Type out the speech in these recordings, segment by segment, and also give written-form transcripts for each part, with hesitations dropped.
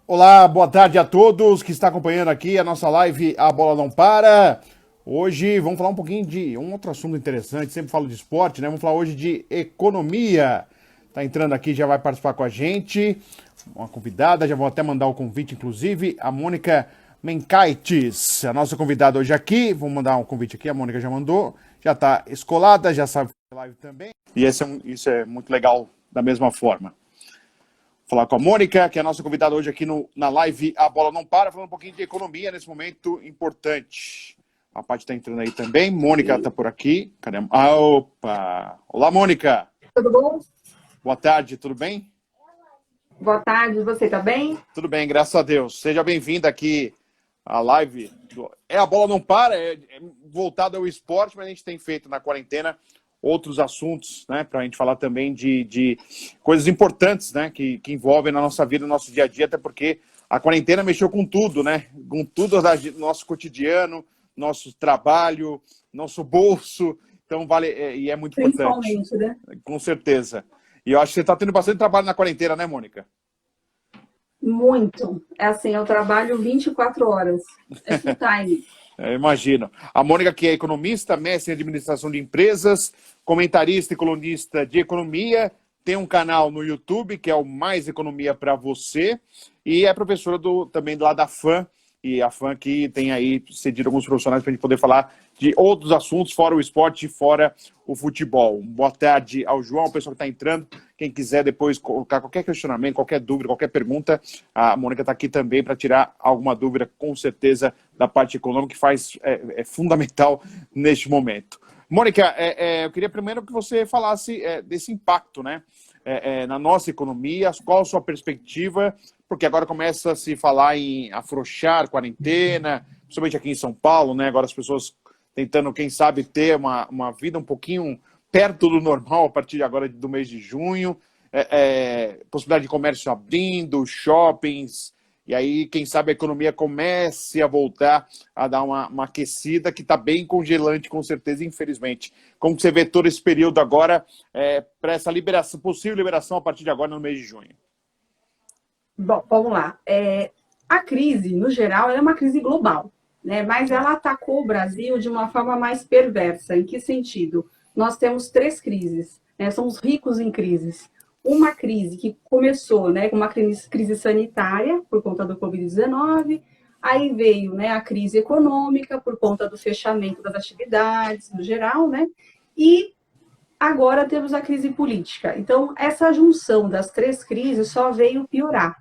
Olá, boa tarde a todos que estão acompanhando aqui a nossa live A Bola Não Para. Hoje vamos falar um pouquinho de um outro assunto interessante, sempre falo de esporte, né? Vamos falar hoje de economia. Tá entrando aqui, já vai participar com a gente, uma convidada, já vou até mandar o convite, inclusive, a Mônica Mencaites, a nossa convidada hoje aqui. Vou mandar um convite aqui, a Mônica já mandou, já está escolada, já sabe fazer live também. E isso é muito legal da mesma forma. Falar com a Mônica, que é a nossa convidada hoje aqui na live A Bola Não Para, falando um pouquinho de economia nesse momento importante. A Paty está entrando aí também. Mônica está por aqui. Cadê? Opa! Olá, Mônica! Tudo bom? Boa tarde, tudo bem? Boa tarde, você tá bem? Tudo bem, graças a Deus. Seja bem-vinda aqui à live. A Bola Não Para, é voltado ao esporte, mas a gente tem feito na quarentena outros assuntos, né, para a gente falar também de coisas importantes, né, que envolvem na nossa vida, no nosso dia a dia, até porque a quarentena mexeu com tudo, né, com tudo do nosso cotidiano, nosso trabalho, nosso bolso, então vale, e é muito importante. Principalmente, né? Com certeza. E eu acho que você está tendo bastante trabalho na quarentena, né, Mônica? Muito. É assim, eu trabalho 24 horas. É full time. Eu imagino. A Mônica, que é economista, mestre em administração de empresas, comentarista e colunista de economia, tem um canal no YouTube, que é o Mais Economia para Você, e é professora também lá da FAM, e a FAM que tem aí cedido alguns profissionais para a gente poder falar de outros assuntos, fora o esporte e fora o futebol. Boa tarde ao João, o pessoal que está entrando. Quem quiser depois colocar qualquer questionamento, qualquer dúvida, qualquer pergunta, a Mônica está aqui também para tirar alguma dúvida, com certeza, da parte econômica, que é fundamental neste momento. Mônica, eu queria primeiro que você falasse desse impacto, né, na nossa economia, qual a sua perspectiva, porque agora começa a se falar em afrouxar quarentena, principalmente aqui em São Paulo, né, agora as pessoas tentando, quem sabe, ter uma vida um pouquinho perto do normal a partir de agora do mês de junho, possibilidade de comércio abrindo, shoppings, e aí, quem sabe, a economia comece a voltar a dar uma aquecida, que está bem congelante, com certeza, infelizmente. Como você vê todo esse período agora para essa liberação, possível liberação a partir de agora, no mês de junho? Bom, vamos lá. A crise, no geral, é uma crise global, né? Mas ela atacou o Brasil de uma forma mais perversa. Em que sentido? Nós temos três crises, né? Somos ricos em crises. Uma crise que começou, né, com uma crise sanitária por conta do Covid-19, aí veio, né, a crise econômica por conta do fechamento das atividades no geral, né, e agora temos a crise política. Então, essa junção das três crises só veio piorar.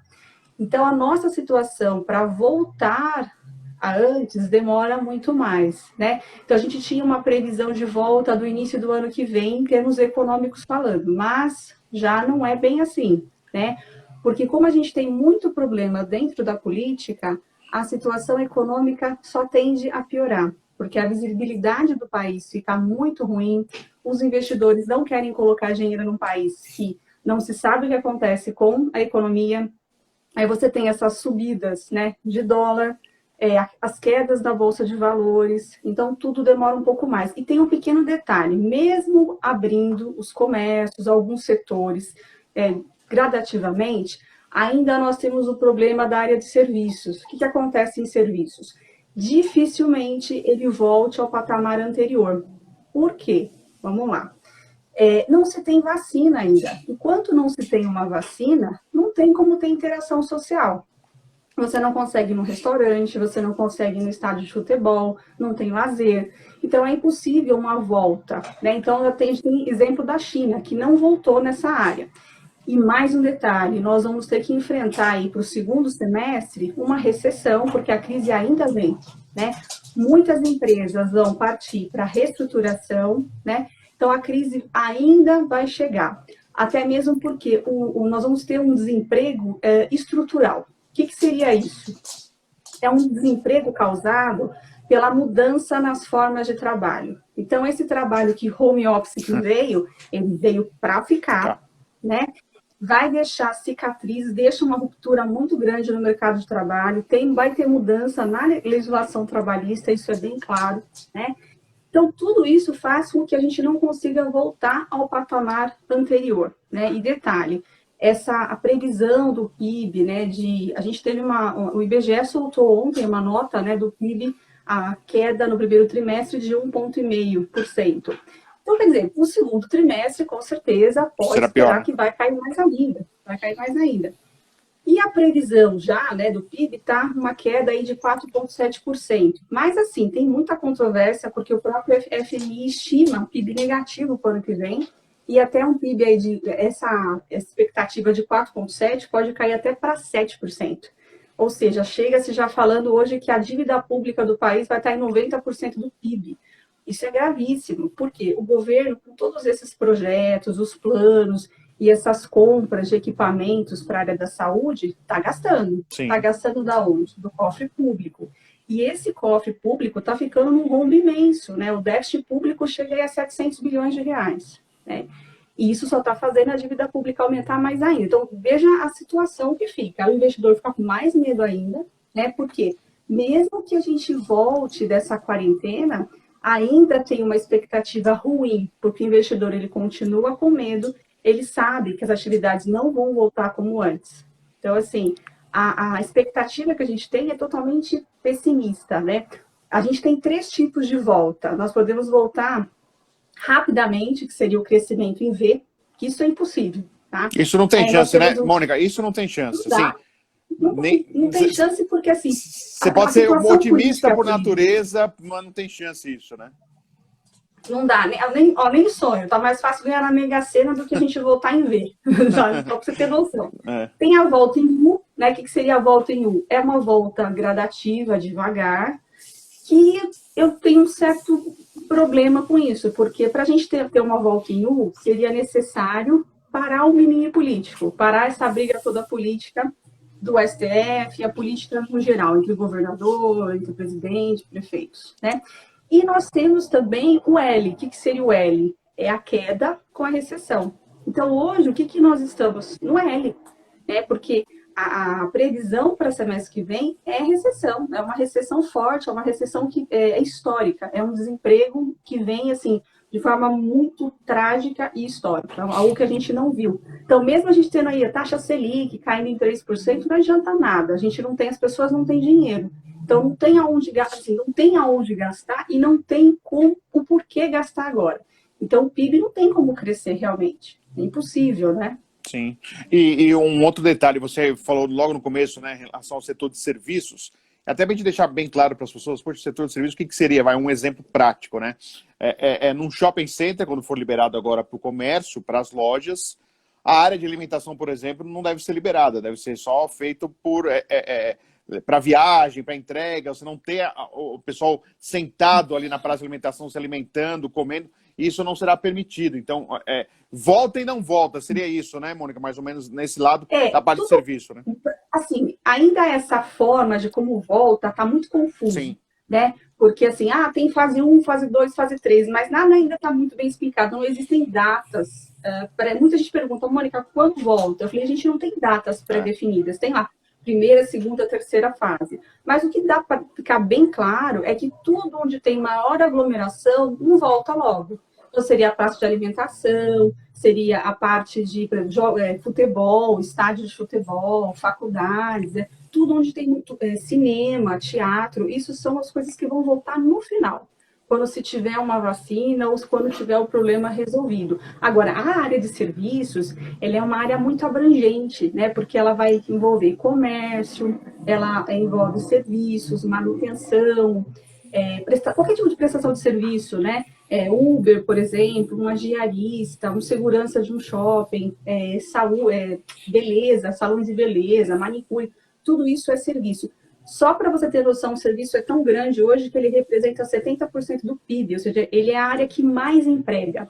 Então, a nossa situação para voltar a antes demora muito mais, né? Então, a gente tinha uma previsão de volta do início do ano que vem, em termos econômicos falando, mas já não é bem assim, né? Porque como a gente tem muito problema dentro da política, a situação econômica só tende a piorar, porque a visibilidade do país fica muito ruim, os investidores não querem colocar dinheiro num país que não se sabe o que acontece com a economia. Aí você tem essas subidas, né, de dólar, as quedas da Bolsa de Valores, então tudo demora um pouco mais. E tem um pequeno detalhe, mesmo abrindo os comércios, alguns setores, gradativamente, ainda nós temos o problema da área de serviços. O que acontece em serviços? Dificilmente ele volte ao patamar anterior. Por quê? Vamos lá. Não se tem vacina ainda. Enquanto não se tem uma vacina, não tem como ter interação social. Você não consegue ir no restaurante, você não consegue ir no estádio de futebol, não tem lazer. Então, é impossível uma volta, né? Então, tem exemplo da China, que não voltou nessa área. E mais um detalhe, nós vamos ter que enfrentar aí para o segundo semestre uma recessão, porque a crise ainda vem, né? Muitas empresas vão partir para reestruturação, né? Então, a crise ainda vai chegar. Até mesmo porque nós vamos ter um desemprego estrutural. O que seria isso? É um desemprego causado pela mudança nas formas de trabalho. Então, esse trabalho que home office que veio, ele veio para ficar, né? Vai deixar cicatrizes, deixa uma ruptura muito grande no mercado de trabalho, vai ter mudança na legislação trabalhista, isso é bem claro, né? Então, tudo isso faz com que a gente não consiga voltar ao patamar anterior, né? E detalhe, a previsão do PIB, né, a gente teve o IBGE soltou ontem uma nota, né, do PIB, a queda no primeiro trimestre de 1,5%. Então, quer dizer, o segundo trimestre, com certeza, pode esperar que vai cair mais ainda. E a previsão já, né, do PIB está uma queda aí de 4,7%. Mas, assim, tem muita controvérsia, porque o próprio FMI estima PIB negativo para o ano que vem, e até um PIB aí essa expectativa de 4,7% pode cair até para 7%. Ou seja, chega-se já falando hoje que a dívida pública do país vai estar em 90% do PIB. Isso é gravíssimo, porque o governo, com todos esses projetos, os planos e essas compras de equipamentos para a área da saúde, está gastando. Está gastando da onde? Do cofre público. E esse cofre público está ficando num rombo imenso, né? O déficit público chega a 700 bilhões de reais. Né? E isso só está fazendo a dívida pública aumentar mais ainda. Então, veja a situação que fica. O investidor fica com mais medo ainda, né? Porque mesmo que a gente volte dessa quarentena, ainda tem uma expectativa ruim, porque o investidor ele continua com medo, ele sabe que as atividades não vão voltar como antes. Então, assim, a expectativa que a gente tem é totalmente pessimista, né? A gente tem 3 tipos de volta. Nós podemos voltar rapidamente, que seria o crescimento em V, que isso é impossível, tá? Isso não tem chance, né, Mônica? Isso não tem chance. Não tem chance porque, assim... Você pode ser um otimista por natureza, mas não tem chance isso, né? Não dá, nem sonho. Tá mais fácil ganhar na Mega Sena do que a gente voltar em V. Só pra você ter noção. Tem a volta em U, né? O que seria a volta em U? É uma volta gradativa, devagar, que eu tenho um certo problema com isso, porque para a gente ter uma volta em U, seria necessário parar o mimimi político, parar essa briga toda política do STF, a política no geral, entre o governador, entre o presidente, prefeitos, né? E nós temos também o L. O que seria o L? É a queda com a recessão. Então, hoje, o que nós estamos? No L, né? Porque a previsão para semestre que vem é recessão, é uma recessão forte, é uma recessão que é histórica, é um desemprego que vem, assim, de forma muito trágica e histórica, algo que a gente não viu. Então, mesmo a gente tendo aí a taxa Selic caindo em 3%, não adianta nada, a gente não tem, as pessoas não têm dinheiro. Então, não tem aonde gastar e não tem o porquê gastar agora. Então, o PIB não tem como crescer realmente. É impossível, né? Sim. E um outro detalhe, você falou logo no começo, né, em relação ao setor de serviços, até para a gente deixar bem claro para as pessoas, poxa, o setor de serviços, o que seria? Vai um exemplo prático, né? Num shopping center, quando for liberado agora para o comércio, para as lojas, a área de alimentação, por exemplo, não deve ser liberada, deve ser só feito para viagem, para entrega, você não ter o pessoal sentado ali na praça de alimentação se alimentando, comendo, isso não será permitido. Então, volta e não volta, seria isso, né, Mônica? Mais ou menos nesse lado da parte de serviço, né? Assim, ainda essa forma de como volta está muito confuso, Sim. Né? Porque, assim, tem fase 1, fase 2, fase 3, mas nada ainda está muito bem explicado, não existem datas. Muita gente pergunta, Mônica, quando volta? Eu falei, a gente não tem datas pré-definidas, tem lá primeira, segunda, terceira fase. Mas o que dá para ficar bem claro é que tudo onde tem maior aglomeração não volta logo. Então, seria a praça de alimentação, seria a parte de futebol, estádio de futebol, faculdades, tudo onde tem muito cinema, teatro, isso são as coisas que vão voltar no final, quando se tiver uma vacina ou quando tiver o problema resolvido. Agora, a área de serviços, ela é uma área muito abrangente, né? Porque ela vai envolver comércio, ela envolve serviços, manutenção, qualquer tipo de prestação de serviço, né? Uber, por exemplo, um agiarista, um segurança de um shopping, saúde, beleza, salões de beleza, manicure, tudo isso é serviço. Só para você ter noção, o serviço é tão grande hoje que ele representa 70% do PIB, ou seja, ele é a área que mais emprega.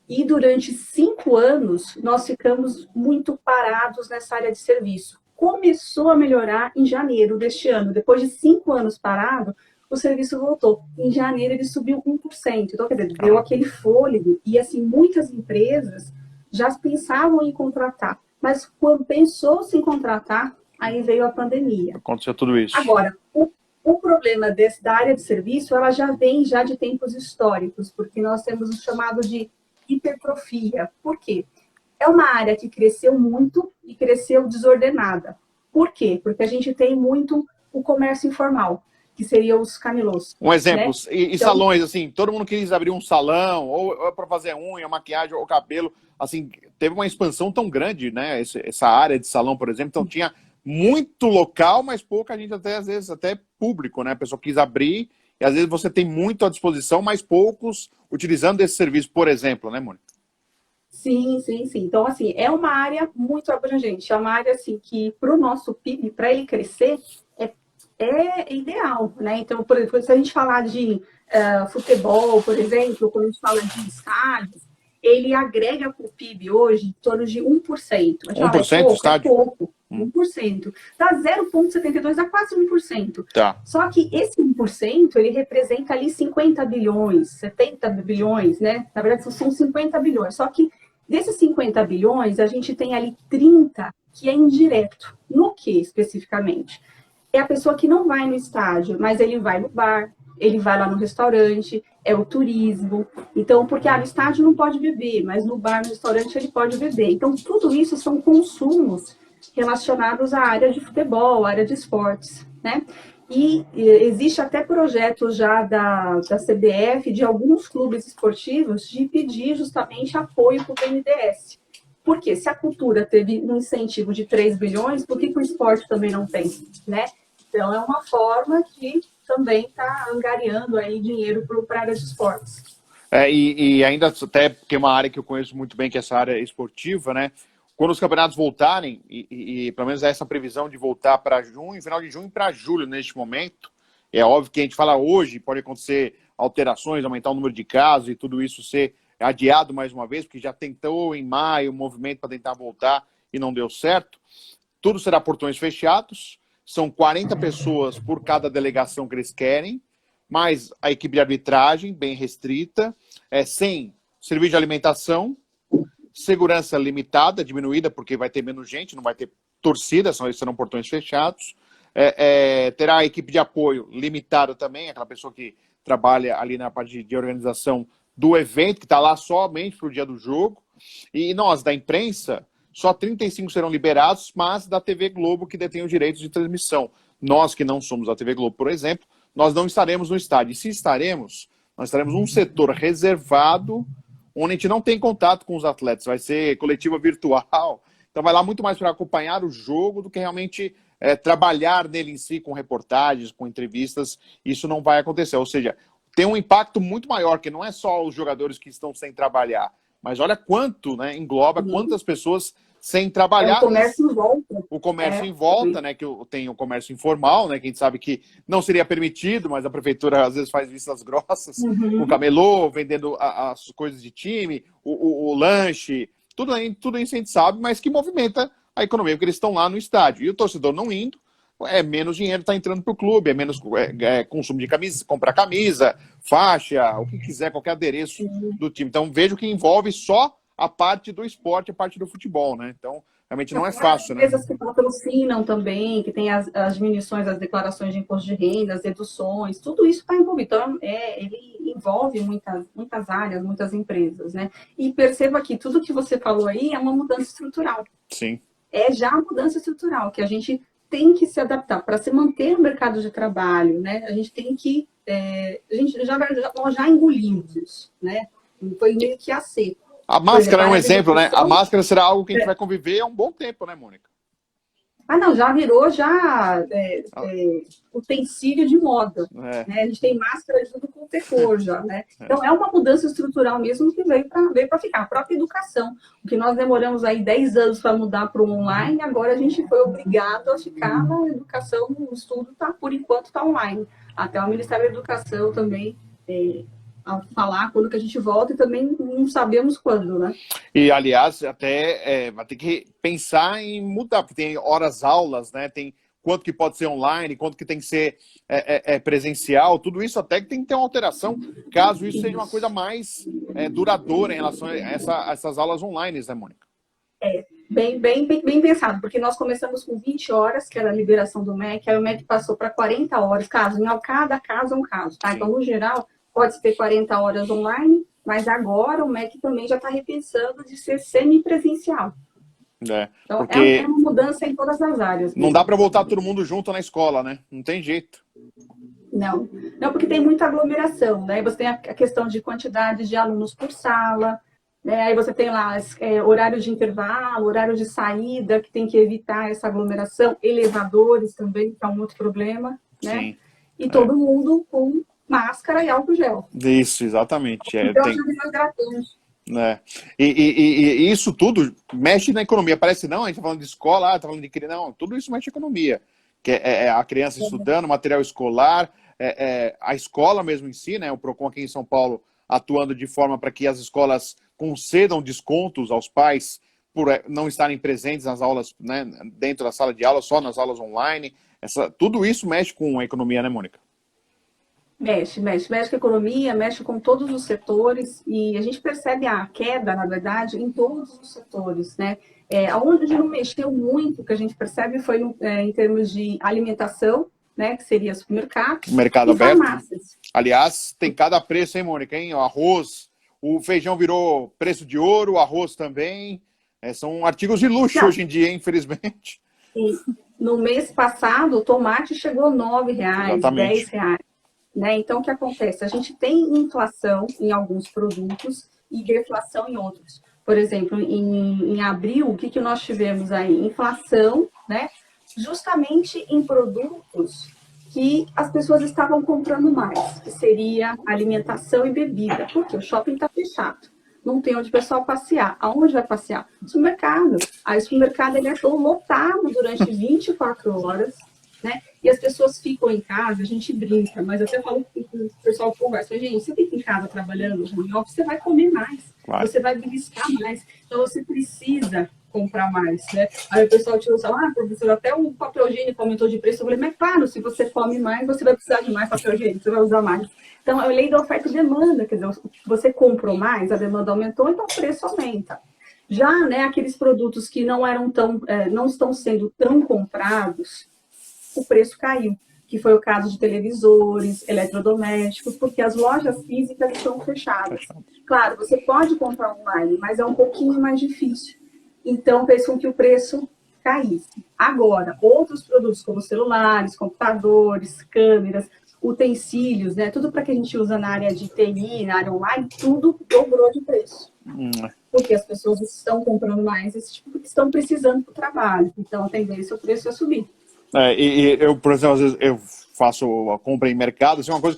E durante 5 anos, nós ficamos muito parados nessa área de serviço. Começou a melhorar em janeiro deste ano. Depois de 5 anos parado, o serviço voltou. Em janeiro, ele subiu 1%. Então, quer dizer, deu aquele fôlego. E, assim, muitas empresas já pensavam em contratar. Mas quando pensou-se em contratar, aí veio a pandemia. Aconteceu tudo isso. Agora, o problema da área de serviço, ela já vem de tempos históricos, porque nós temos o chamado de hipertrofia. Por quê? É uma área que cresceu muito e cresceu desordenada. Por quê? Porque a gente tem muito o comércio informal, que seriam os camelôs, Um exemplo, né? e Então, salões, assim, todo mundo quis abrir um salão, ou para fazer unha, maquiagem, ou cabelo, assim, teve uma expansão tão grande, né, essa área de salão, por exemplo, então tinha muito local, mas pouca gente, até às vezes, até público, né, a pessoa quis abrir, e às vezes você tem muito à disposição, mas poucos utilizando esse serviço, por exemplo, né, Mônica? sim, sim, sim. Então, assim, é uma área muito abrangente, é uma área, assim, que para o nosso PIB, para ele crescer, é, é ideal, né? Então, por exemplo, se a gente falar de futebol, por exemplo, quando a gente fala de estádios, ele agrega para o PIB hoje em torno de 1%. A gente Um fala, por é cento pouco, é estádio? pouco. 1%. Dá 0,72, dá quase 1%. Tá. Só que esse 1%, ele representa ali 50 bilhões, 70 bilhões, né? Na verdade, são 50 bilhões. Só que desses 50 bilhões, a gente tem ali 30 que é indireto. No que especificamente? É a pessoa que não vai no estádio, mas ele vai no bar, ele vai lá no restaurante, é o turismo. Então, porque no estádio não pode beber, mas no bar, no restaurante, ele pode beber. Então, tudo isso são consumos relacionados à área de futebol, à área de esportes, né? E existe até projetos já da CBF, de alguns clubes esportivos, de pedir justamente apoio para o BNDES. Por quê? Se a cultura teve um incentivo de 3 bilhões, por que o esporte também não tem, né? Então, é uma forma que também está angariando aí dinheiro para a área de esportes. E ainda até porque é uma área que eu conheço muito bem, que é essa área esportiva, né? Quando os campeonatos voltarem, e pelo menos essa previsão de voltar para junho, final de junho para julho neste momento, é óbvio que a gente fala hoje, pode acontecer alterações, aumentar o número de casos e tudo isso ser adiado mais uma vez, porque já tentou em maio um movimento para tentar voltar e não deu certo. Tudo será portões fechados, são 40 pessoas por cada delegação que eles querem, mais a equipe de arbitragem, bem restrita, sem serviço de alimentação, segurança limitada, diminuída, porque vai ter menos gente, não vai ter torcida, serão portões fechados. Terá a equipe de apoio limitada também, aquela pessoa que trabalha ali na parte de organização do evento, que está lá somente para o dia do jogo. E nós, da imprensa, só 35 serão liberados, mas da TV Globo, que detém os direitos de transmissão. Nós, que não somos da TV Globo, por exemplo, nós não estaremos no estádio. E se estaremos, nós estaremos num setor reservado, onde a gente não tem contato com os atletas. Vai ser coletiva virtual. Então vai lá muito mais para acompanhar o jogo do que realmente trabalhar nele em si, com reportagens, com entrevistas. Isso não vai acontecer. Ou seja, tem um impacto muito maior, que não é só os jogadores que estão sem trabalhar, mas olha quanto, né, engloba quantas pessoas sem trabalhar. O comércio em volta. O comércio em volta, né, que tem o comércio informal, né, que a gente sabe que não seria permitido, mas a prefeitura às vezes faz vistas grossas, com camelô, vendendo as coisas de time, o lanche, tudo isso a gente sabe, mas que movimenta a economia, porque eles estão lá no estádio. E o torcedor não indo, menos dinheiro está entrando para o clube, menos consumo de camisa, comprar camisa, faixa, o que quiser, qualquer adereço do time. Então vejo que envolve só a parte do esporte, a parte do futebol, né? Então realmente não é fácil, né? Empresas que patrocinam também, que tem as diminuições, as declarações de imposto de renda, as deduções, tudo isso está envolvido. Então, ele envolve muitas áreas, muitas empresas, né? E perceba que tudo que você falou aí é uma mudança estrutural. Sim. É já a mudança estrutural, que a gente tem que se adaptar para se manter no mercado de trabalho, né? A gente tem que... a gente nós já engolimos isso, né? Foi meio que a seco. A máscara é um exemplo, né? A máscara será algo que a gente vai conviver há um bom tempo, né, Mônica? Não, já virou utensílio de moda. Né? A gente tem máscara de tudo quanto é cor já, né? Então, é uma mudança estrutural mesmo que veio para ficar. A própria educação, o que nós demoramos aí 10 anos para mudar para o online, agora a gente foi obrigado a ficar na educação, no estudo, por enquanto está online. Até o Ministério da Educação também... a falar quando que a gente volta e também não sabemos quando, né? E, aliás, até vai ter que pensar em mudar, porque tem horas-aulas, né? Tem quanto que pode ser online, quanto que tem que ser presencial, tudo isso até que tem que ter uma alteração, caso isso seja uma coisa mais duradoura em relação a essas aulas online, né, Mônica? Bem pensado, porque nós começamos com 20 horas, que era a liberação do MEC, aí o MEC passou para 40 horas, cada caso é um caso, tá? Sim. Então, no geral, pode ter 40 horas online Mas agora o MEC também já está repensando de ser semipresencial. Então, porque é uma mudança em todas as áreas. não dá para voltar todo mundo junto na escola, né? Não tem jeito. Não, porque tem muita aglomeração, né? Você tem a questão de quantidade de alunos por sala, né? Aí você tem lá horário de intervalo, horário de saída, que tem que evitar essa aglomeração, elevadores também, que é um outro problema, né? Sim. E todo mundo com máscara e álcool gel. Isso, exatamente. Então, já tem mais gratuito. E isso tudo mexe na economia. Parece não, a gente está falando de escola, está falando de criança. Não, tudo isso mexe na economia. Que é a criança estudando, material escolar, a escola mesmo em si, né? O Procon aqui em São Paulo atuando de forma para que as escolas concedam descontos aos pais por não estarem presentes nas aulas, né, dentro da sala de aula, só nas aulas online. Tudo isso mexe com a economia, né, Mônica? Mexe com a economia, mexe com todos os setores, e a gente percebe a queda, na verdade, em todos os setores, né? Onde não mexeu muito, que a gente percebe, foi em termos de alimentação, né? Que seria supermercado. Mercado aberto. Farmácias. Aliás, tem cada preço, hein, Mônica? Hein? O arroz, o feijão virou preço de ouro, o arroz também. São artigos de luxo hoje em dia, infelizmente. Sim. No mês passado, o tomate chegou a R$9, Exatamente. R$10. Né? Então, o que acontece? A gente tem inflação em alguns produtos e deflação em outros. Por exemplo, em abril, o que nós tivemos aí? Inflação, né? Justamente em produtos que as pessoas estavam comprando mais, que seria alimentação e bebida. Porque o shopping está fechado. Não tem onde o pessoal passear. Aonde vai passear? No supermercado. Aí o supermercado ele é todo lotado durante 24 horas. Né? E as pessoas ficam em casa, a gente brinca, mas até falo que o pessoal conversa, gente, você fica em casa trabalhando, você vai comer mais, claro. Você vai beliscar mais, então você precisa comprar mais, né? Aí o pessoal tirou, professor, até o papel higiênico aumentou de preço, eu falei, mas claro, se você come mais, você vai precisar de mais papel higiênico, você vai usar mais. Então, é a lei da oferta e demanda, quer dizer, você comprou mais, a demanda aumentou, então o preço aumenta. Já, né, aqueles produtos que não eram não estão sendo tão comprados, o preço caiu, que foi o caso de televisores, eletrodomésticos, porque as lojas físicas estão fechadas. Claro, você pode comprar online, mas é um pouquinho mais difícil. Então, fez com que o preço caísse. Agora, outros produtos como celulares, computadores, câmeras, utensílios, né, tudo para que a gente usa na área de TI, na área online, tudo dobrou de preço. Porque as pessoas estão comprando mais, estão precisando para o trabalho. Então, a tendência é o preço a subir. Eu, por exemplo, às vezes eu faço a compra em mercado, assim, uma coisa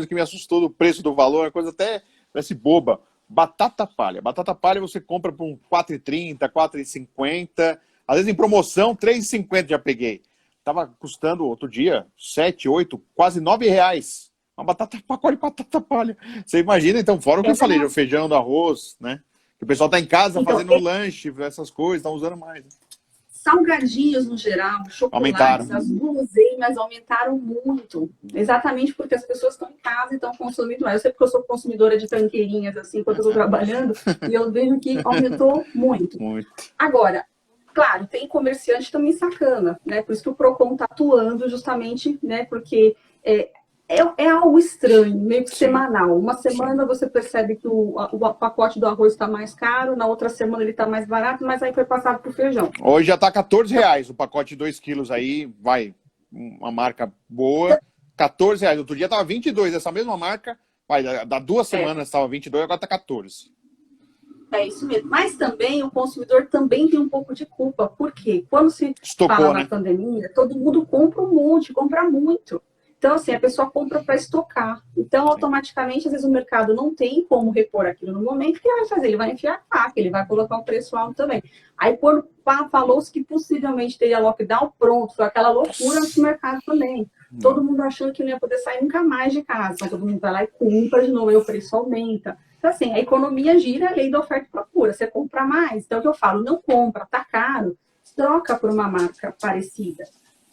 que me assustou do preço do valor, uma coisa até parece boba. Batata palha. Batata palha você compra por R$4,30, R$4,50, às vezes em promoção, R$3,50 já peguei. Tava custando outro dia 7, 8, quase R$9. Pacote de batata palha. Você imagina, então, fora o que eu falei, o feijão, do arroz, né? Que o pessoal tá em casa fazendo lanche, essas coisas, tá usando mais. Salgadinhos, no geral, chocolates, as guloseimas aumentaram muito. Exatamente porque as pessoas estão em casa e estão consumindo mais. Eu sei porque eu sou consumidora de tranqueirinhas, assim, enquanto eu estou trabalhando, e eu vejo que aumentou muito. Agora, claro, tem comerciante também sacana, né? Por isso que o Procon está atuando justamente, né? Porque é algo estranho, meio que semanal. Uma semana você percebe que o pacote do arroz está mais caro, na outra semana ele está mais barato, mas aí foi passado para o feijão. Hoje já está R$14 o pacote de 2 quilos aí, vai, uma marca boa, R$14. Outro dia estava 22, essa mesma marca, dá 2 semanas estava 22, agora está 14. É isso mesmo. Mas também o consumidor também tem um pouco de culpa. Por quê? Quando se fala na pandemia, todo mundo compra um monte, compra muito. Então, assim, a pessoa compra para estocar. Então, automaticamente, às vezes o mercado não tem como repor aquilo no momento. O que ele vai fazer? Ele vai enfiar a faca, ele vai colocar o preço alto também. Aí, quando falou-se que possivelmente teria lockdown, pronto, foi aquela loucura no mercado também. Todo mundo achando que não ia poder sair nunca mais de casa. Então, todo mundo vai lá e compra de novo, aí o preço aumenta. Então, assim, a economia gira, a lei da oferta e procura. Você compra mais. Então, o que eu falo, não compra, tá caro, troca por uma marca parecida.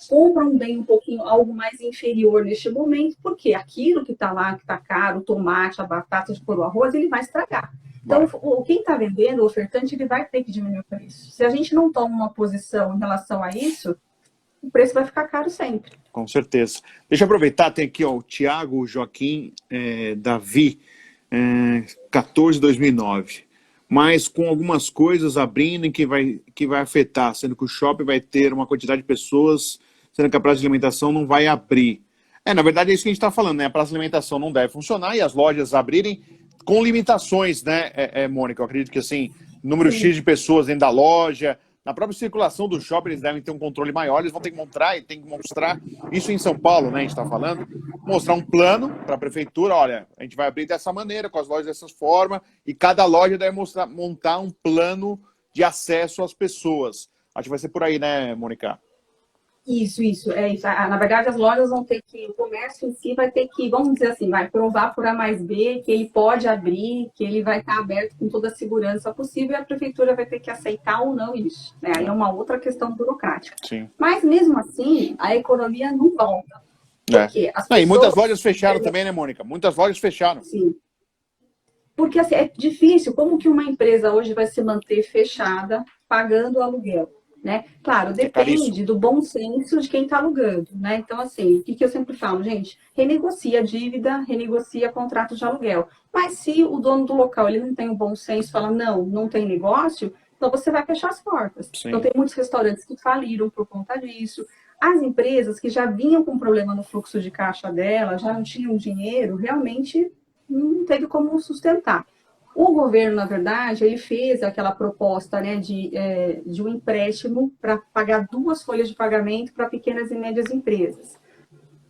Compra um bem um pouquinho, algo mais inferior neste momento, porque aquilo que está lá, que está caro, o tomate, a batata, o arroz, ele vai estragar. Então, quem está vendendo, o ofertante, ele vai ter que diminuir o preço. Se a gente não toma uma posição em relação a isso, o preço vai ficar caro sempre. Com certeza. Deixa eu aproveitar, tem aqui ó, o Tiago, o Joaquim, Davi. 14 de 2009. Mas com algumas coisas abrindo em que vai afetar, sendo que o shopping vai ter uma quantidade de pessoas, sendo que a praça de alimentação não vai abrir. Na verdade é isso que a gente está falando, né? A praça de alimentação não deve funcionar e as lojas abrirem com limitações, né, Mônica? Eu acredito que, assim, número X de pessoas dentro da loja, na própria circulação do shopping, eles devem ter um controle maior, eles vão ter que mostrar isso em São Paulo, né, a gente está falando, mostrar um plano para a prefeitura, olha, a gente vai abrir dessa maneira, com as lojas dessa forma, e cada loja deve montar um plano de acesso às pessoas. Acho que vai ser por aí, né, Mônica? Isso, é isso. Na verdade, as lojas vão ter que, o comércio em si vai ter que, vamos dizer assim, vai provar por A mais B que ele pode abrir, que ele vai estar aberto com toda a segurança possível e a prefeitura vai ter que aceitar ou não isso, né? Aí é uma outra questão burocrática. Sim. Mas mesmo assim, a economia não volta. Porque as pessoas... E muitas lojas fecharam também, né, Mônica? Muitas lojas fecharam. Sim. Porque assim, é difícil. Como que uma empresa hoje vai se manter fechada pagando aluguel? Né? Claro, depende do bom senso de quem está alugando, né? Então, assim, o que eu sempre falo, gente, renegocia a dívida, renegocia contrato de aluguel. Mas se o dono do local ele não tem o bom senso, fala, não tem negócio, então você vai fechar as portas. Sim. Então, tem muitos restaurantes que faliram por conta disso. As empresas que já vinham com problema no fluxo de caixa dela, já não tinham dinheiro, realmente não teve como sustentar. O governo, na verdade, ele fez aquela proposta, né, de um empréstimo para pagar 2 folhas de pagamento para pequenas e médias empresas.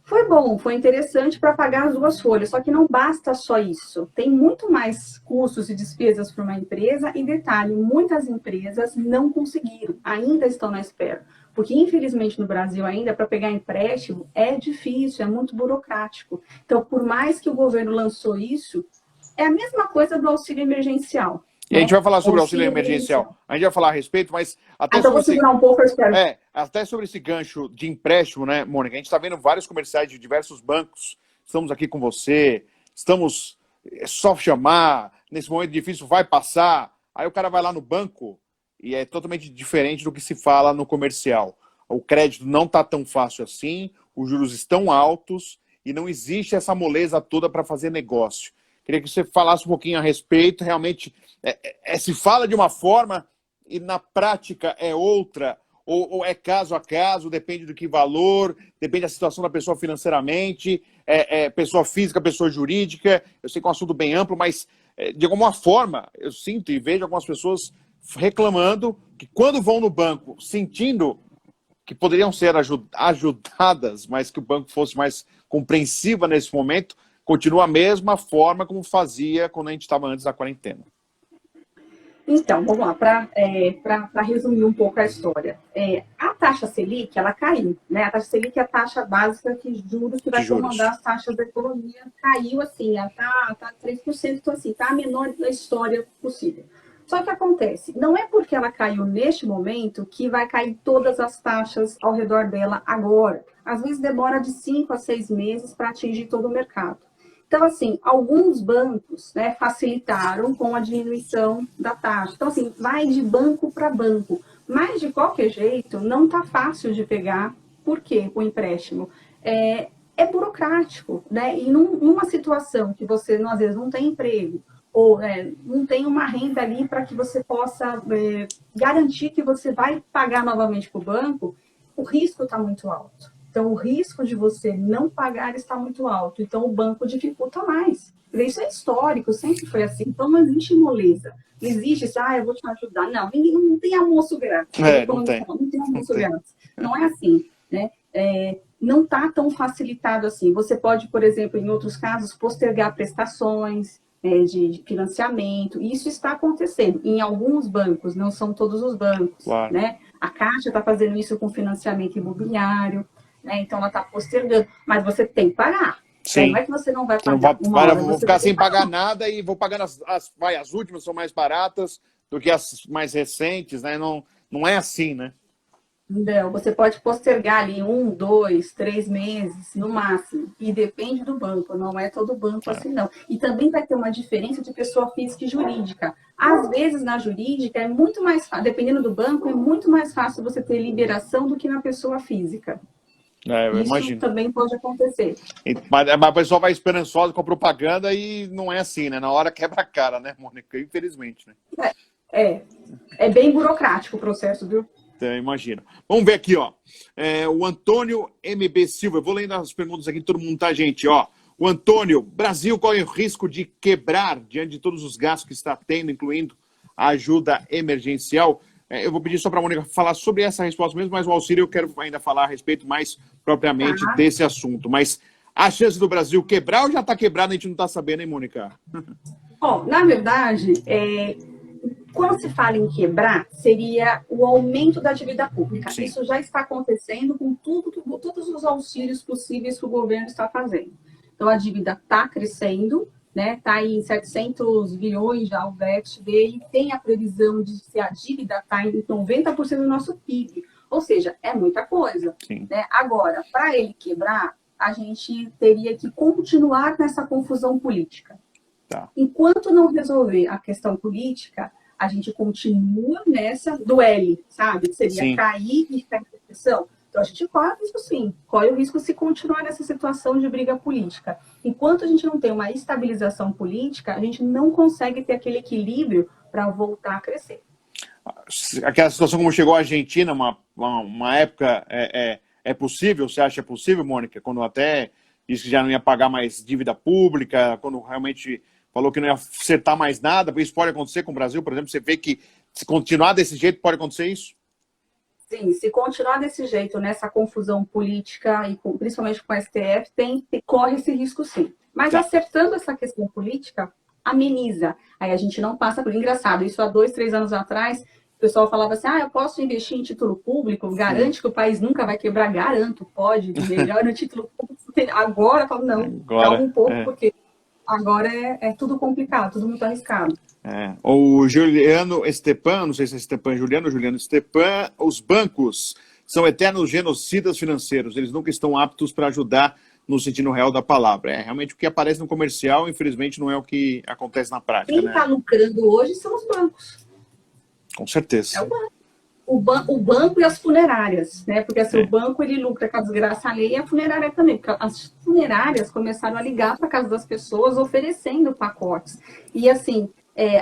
Foi bom, foi interessante para pagar as 2 folhas, só que não basta só isso. Tem muito mais custos e despesas para uma empresa e, detalhe, muitas empresas não conseguiram, ainda estão na espera. Porque, infelizmente, no Brasil ainda, para pegar empréstimo, é difícil, é muito burocrático. Então, por mais que o governo lançou isso, é a mesma coisa do auxílio emergencial. E a gente vai falar sobre o auxílio emergencial. A gente vai falar a respeito, mas até então vou segurar um pouco, eu espero. Até sobre esse gancho de empréstimo, né, Mônica? A gente está vendo vários comerciais de diversos bancos. Estamos aqui com você, estamos só chamar, nesse momento difícil vai passar. Aí o cara vai lá no banco e é totalmente diferente do que se fala no comercial. O crédito não está tão fácil assim, os juros estão altos e não existe essa moleza toda para fazer negócio. Queria que você falasse um pouquinho a respeito. Realmente, se fala de uma forma e na prática é outra, ou é caso a caso, depende do que valor, depende da situação da pessoa financeiramente, pessoa física, pessoa jurídica. Eu sei que é um assunto bem amplo, mas de alguma forma eu sinto e vejo algumas pessoas reclamando que quando vão no banco, sentindo que poderiam ser ajudadas, mas que o banco fosse mais compreensiva nesse momento, continua a mesma forma como fazia quando a gente estava antes da quarentena. Então, vamos lá, para resumir um pouco a história. A taxa Selic, ela caiu, né? A taxa Selic é a taxa básica de juros que vai comandar as taxas da economia. Caiu, assim, tá 3%, então, assim, tá a menor da história possível. Só que acontece, não é porque ela caiu neste momento que vai cair todas as taxas ao redor dela agora. Às vezes demora de 5 a 6 meses para atingir todo o mercado. Então, assim, alguns bancos, né, facilitaram com a diminuição da taxa. Então, assim, vai de banco para banco. Mas, de qualquer jeito, não está fácil de pegar. Por quê? O empréstimo é burocrático, né? E numa situação que você, às vezes, não tem emprego, ou não tem uma renda ali para que você possa garantir que você vai pagar novamente para o banco, o risco está muito alto. Então, o risco de você não pagar está muito alto. Então, o banco dificulta mais. Isso é histórico, sempre foi assim. Então, não existe moleza. Não existe isso, eu vou te ajudar. Não, não tem almoço grátis. Não tem almoço grátis. Não é assim, né? Não está tão facilitado assim. Você pode, por exemplo, em outros casos, postergar prestações de financiamento. Isso está acontecendo em alguns bancos, não são todos os bancos. Claro. Né? A Caixa está fazendo isso com financiamento imobiliário. Então, ela está postergando, mas você tem que pagar. Sim. Não é que você não vai pagar. Vou ficar sem pagar nada e vou pagando as últimas são mais baratas do que as mais recentes, né? Não é assim, né? Não, você pode postergar ali 1, 2, 3 meses no máximo. E depende do banco, não é todo banco assim, não. E também vai ter uma diferença de pessoa física e jurídica. Às vezes, na jurídica, é muito mais fácil, dependendo do banco, é muito mais fácil você ter liberação do que na pessoa física. Eu Isso imagino. também pode acontecer. Mas a pessoa vai esperançosa com a propaganda e não é assim, né? Na hora quebra a cara, né, Mônica? Infelizmente, né? É, é bem burocrático o processo, viu? Imagino. Vamos ver aqui, ó. O Antônio MB Silva. Eu vou lendo as perguntas aqui, todo mundo tá, gente, ó. O Antônio, Brasil corre o risco de quebrar diante de todos os gastos que está tendo, incluindo a ajuda emergencial. Eu vou pedir só para a Mônica falar sobre essa resposta mesmo, mas o Auxílio eu quero ainda falar a respeito mais propriamente Tá. desse assunto. Mas a chance do Brasil quebrar ou já está quebrado, a gente não está sabendo, hein, Mônica? Bom, na verdade, quando se fala em quebrar, seria o aumento da dívida pública. Sim. Isso já está acontecendo com todos os auxílios possíveis que o governo está fazendo. Então, a dívida está crescendo, né? Está aí em 700 bilhões já o déficit dele, tem a previsão de se a dívida está em 90% do nosso PIB. Ou seja, é muita coisa. Né? Agora, para ele quebrar, a gente teria que continuar nessa confusão política. Tá. Enquanto não resolver a questão política, a gente continua nessa do L, sabe? Que seria Sim. cair e ficar em recessão. Então, a gente corre o risco, sim. Corre o risco se continuar nessa situação de briga política. Enquanto a gente não tem uma estabilização política, a gente não consegue ter aquele equilíbrio para voltar a crescer. Aquela situação como chegou a Argentina, uma época, é possível? Você acha possível, Mônica? Quando até disse que já não ia pagar mais dívida pública, quando realmente falou que não ia acertar mais nada, isso pode acontecer com o Brasil, por exemplo, você vê que se continuar desse jeito, pode acontecer isso? Sim, se continuar desse jeito, nessa confusão política, e principalmente com o STF, corre esse risco sim. Mas acertando essa questão política, ameniza. Aí a gente não passa por... Engraçado, isso há 2, 3 anos atrás, o pessoal falava assim, eu posso investir em título público, garante que o país nunca vai quebrar, garanto, pode, melhor no título público. Agora, eu falo, não, calma um pouco, porque agora é tudo complicado, tudo muito arriscado. O Juliano Stepan, não sei se é Stepan Juliano ou Juliano Stepan, os bancos são eternos genocidas financeiros, eles nunca estão aptos para ajudar no sentido real da palavra. Realmente o que aparece no comercial, infelizmente, não é o que acontece na prática. Quem está lucrando hoje são os bancos. Com certeza. É o banco. O banco e as funerárias, né? Porque assim, o banco ele lucra com a desgraça alheia e a funerária também. Porque as funerárias começaram a ligar para a casa das pessoas oferecendo pacotes. E assim,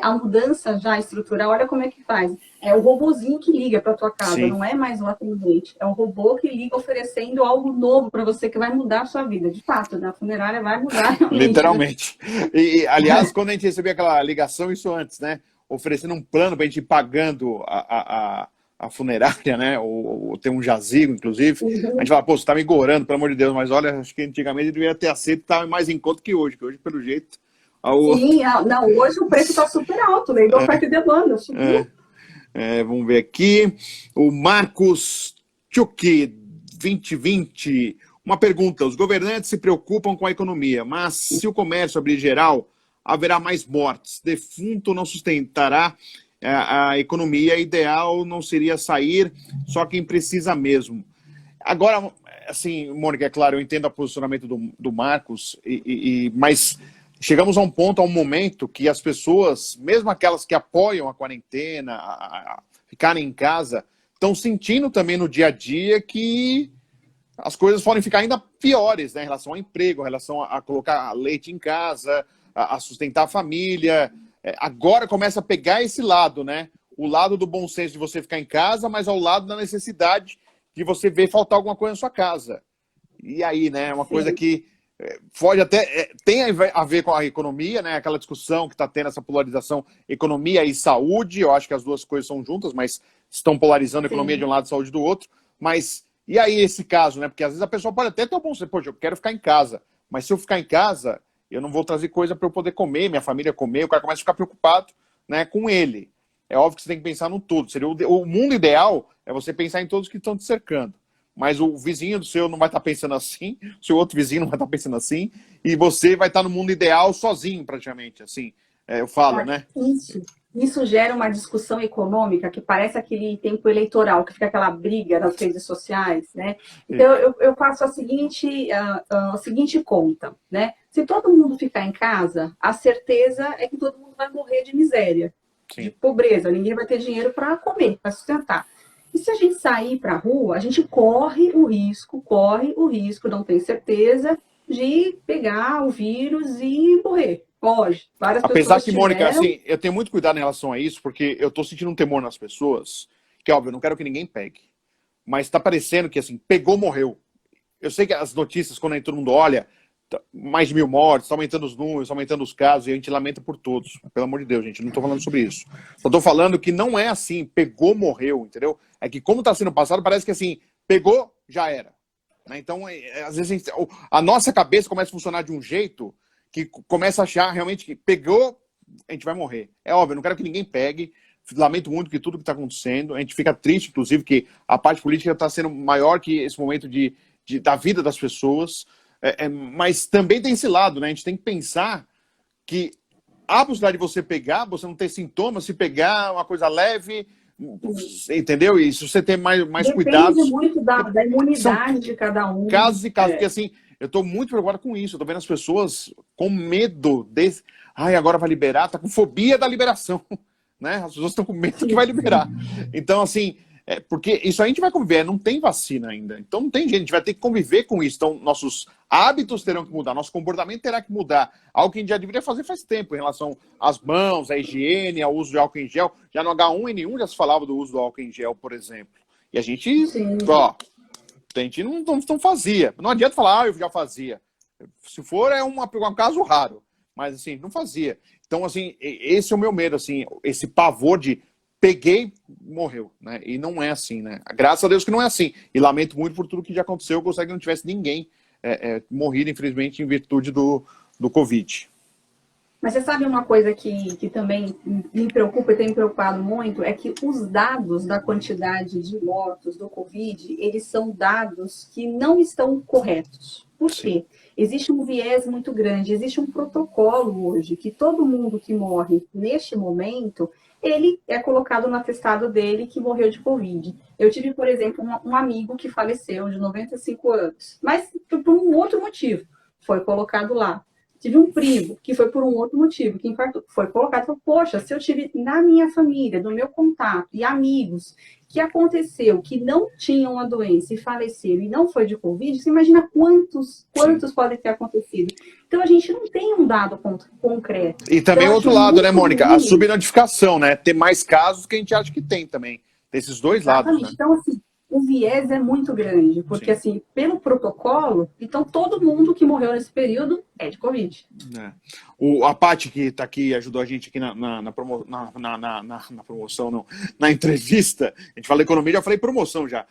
a mudança já estrutural, olha como é que faz. É o robozinho que liga para a tua casa, não é mais o atendente. É o robô que liga oferecendo algo novo para você que vai mudar a sua vida. De fato, né? A funerária vai mudar realmente. Literalmente. Né? E, aliás, quando a gente recebia aquela ligação, isso antes, né? Oferecendo um plano para a gente ir pagando a funerária, né? Ou ter um jazigo, inclusive. A gente fala, pô, você tá me gorando, pelo amor de Deus, mas olha, acho que antigamente ele devia ter aceito, estava mais em conta que hoje pelo jeito... Sim, não, hoje o preço está super alto, lei da oferta e demanda, subiu. Vamos ver aqui, o Marcos Tchuki, 2020, uma pergunta, os governantes se preocupam com a economia, mas se o comércio abrir geral, haverá mais mortes, defunto não sustentará a economia, ideal não seria sair só quem precisa mesmo. Agora, assim, Mônica, é claro, eu entendo o posicionamento do Marcos, mas... Chegamos a um ponto, a um momento que as pessoas, mesmo aquelas que apoiam a quarentena, a ficarem em casa, estão sentindo também no dia a dia que as coisas podem ficar ainda piores, né, em relação ao emprego, em relação a colocar leite em casa, a sustentar a família. Agora começa a pegar esse lado, né? O lado do bom senso de você ficar em casa, mas ao lado da necessidade de você ver faltar alguma coisa na sua casa. E aí, né? Uma coisa que pode até tem a ver com a economia, né? Aquela discussão que está tendo essa polarização economia e saúde. Eu acho que as duas coisas são juntas, mas estão polarizando a economia de um lado e a saúde do outro. Mas e aí esse caso, né? Porque às vezes a pessoa pode até ter um bom senso, poxa, eu quero ficar em casa, mas se eu ficar em casa, eu não vou trazer coisa para eu poder comer, minha família comer, o cara começa a ficar preocupado, né, com ele. É óbvio que você tem que pensar no todo. Seria o mundo ideal é você pensar em todos que estão te cercando. Mas o vizinho do seu não vai estar pensando assim, o seu outro vizinho não vai estar pensando assim, e você vai estar no mundo ideal sozinho, praticamente, assim, eu falo, né? Isso gera uma discussão econômica que parece aquele tempo eleitoral, que fica aquela briga nas redes sociais, né? Então, eu faço a seguinte conta, né? Se todo mundo ficar em casa, a certeza é que todo mundo vai morrer de miséria, de pobreza, ninguém vai ter dinheiro para comer, para sustentar. E se a gente sair para a rua, a gente corre o risco, não tem certeza, de pegar o vírus e morrer. Pode. Várias Apesar pessoas que, Mônica, tiveram. assim, eu tenho muito cuidado em relação a isso, porque eu tô sentindo um temor nas pessoas, que, óbvio, eu não quero que ninguém pegue. Mas tá parecendo que, assim, pegou, morreu. Eu sei que as notícias, quando aí todo mundo olha, mais de 1.000 mortes, tá aumentando os números, tá aumentando os casos, e a gente lamenta por todos. Pelo amor de Deus, gente, eu não tô falando sobre isso. Só tô falando que não é assim, pegou, morreu, entendeu? É que como tá sendo passado, parece que, assim, pegou, já era. Né? Então, às vezes, a nossa cabeça começa a funcionar de um jeito que começa a achar realmente que pegou, a gente vai morrer. É óbvio, eu não quero que ninguém pegue. Lamento muito que tudo que está acontecendo. A gente fica triste, inclusive, que a parte política está sendo maior que esse momento da vida das pessoas. Mas também tem esse lado, né? A gente tem que pensar que a possibilidade de você pegar, você não ter sintomas, se pegar uma coisa leve, entendeu? E se você ter mais Depende cuidados. muito da São imunidade de cada um. casos e casos, porque assim, eu estou muito preocupado com isso. Eu tô vendo as pessoas com medo desse. Ai, agora vai liberar, tá com fobia da liberação. Né? As pessoas estão com medo que vai liberar. Então, assim, porque isso a gente vai conviver, não tem vacina ainda. Então não tem jeito, a gente vai ter que conviver com isso. Então, nossos hábitos terão que mudar, nosso comportamento terá que mudar. Algo que a gente já deveria fazer faz tempo, em relação às mãos, à higiene, ao uso de álcool em gel. Já no H1N1 já se falava do uso do álcool em gel, por exemplo. E a gente, Sim. a gente não fazia. Não adianta falar, eu já fazia. Se for, é um caso raro. Mas, assim, não fazia. Então, assim, esse é o meu medo, assim, esse pavor de peguei, morreu, né? E não é assim, né? Graças a Deus que não é assim. E lamento muito por tudo que já aconteceu. Eu gostaria que não tivesse ninguém morrido, infelizmente, em virtude do Covid. Mas você sabe uma coisa que também me preocupa e tem me preocupado muito, é que os dados da quantidade de mortos do Covid, eles são dados que não estão corretos. Por quê? Existe um viés muito grande, existe um protocolo hoje, que todo mundo que morre neste momento, ele é colocado no atestado dele que morreu de Covid. Eu tive, por exemplo, um amigo que faleceu de 95 anos, mas por um outro motivo, foi colocado lá. Tive um primo que foi por um outro motivo, que infartou, foi colocado, falou, poxa, se eu tive na minha família, do meu contato e amigos, que aconteceu, que não tinham a doença e faleceram e não foi de Covid, você imagina quantos podem ter acontecido. Então a gente não tem um dado concreto. E também Então, o outro lado, né, Mônica? A subnotificação, né? Ter mais casos que a gente acha que tem também. Tem esses dois lados, né? Então, assim, o viés é muito grande, porque, assim, pelo protocolo, então todo mundo que morreu nesse período é de Covid. A Paty, que está aqui, ajudou a gente aqui na promoção, não, na entrevista, a gente fala economia, já falei promoção já.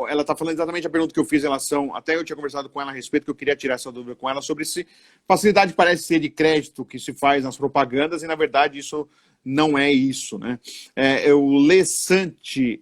Ela está falando exatamente a pergunta que eu fiz em relação, até eu tinha conversado com ela a respeito, que eu queria tirar essa dúvida com ela, sobre se facilidade parece ser de crédito que se faz nas propagandas, e na verdade isso não é isso, né? O Lessante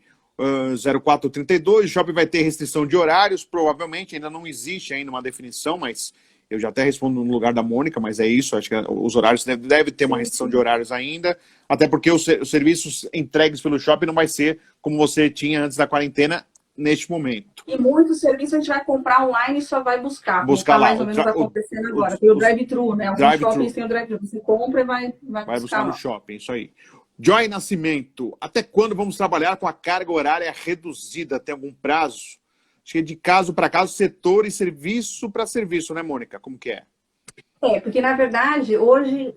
0432, o shopping vai ter restrição de horários, provavelmente, ainda não existe ainda uma definição, mas eu já até respondo no lugar da Mônica, mas é isso, acho que os horários deve ter uma restrição de horários ainda, até porque os serviços entregues pelo shopping não vai ser como você tinha antes da quarentena neste momento. E muitos serviços a gente vai comprar online e só vai buscar como está mais ou menos acontecendo agora. Tem o drive-thru, né? Alguns shoppings têm o drive-thru, você compra e vai buscar no shopping, isso aí. Joy Nascimento, até quando vamos trabalhar com a carga horária reduzida? Tem algum prazo? Acho que é de caso para caso, setor e serviço para serviço, né, Mônica? Como que é? Porque na verdade, hoje,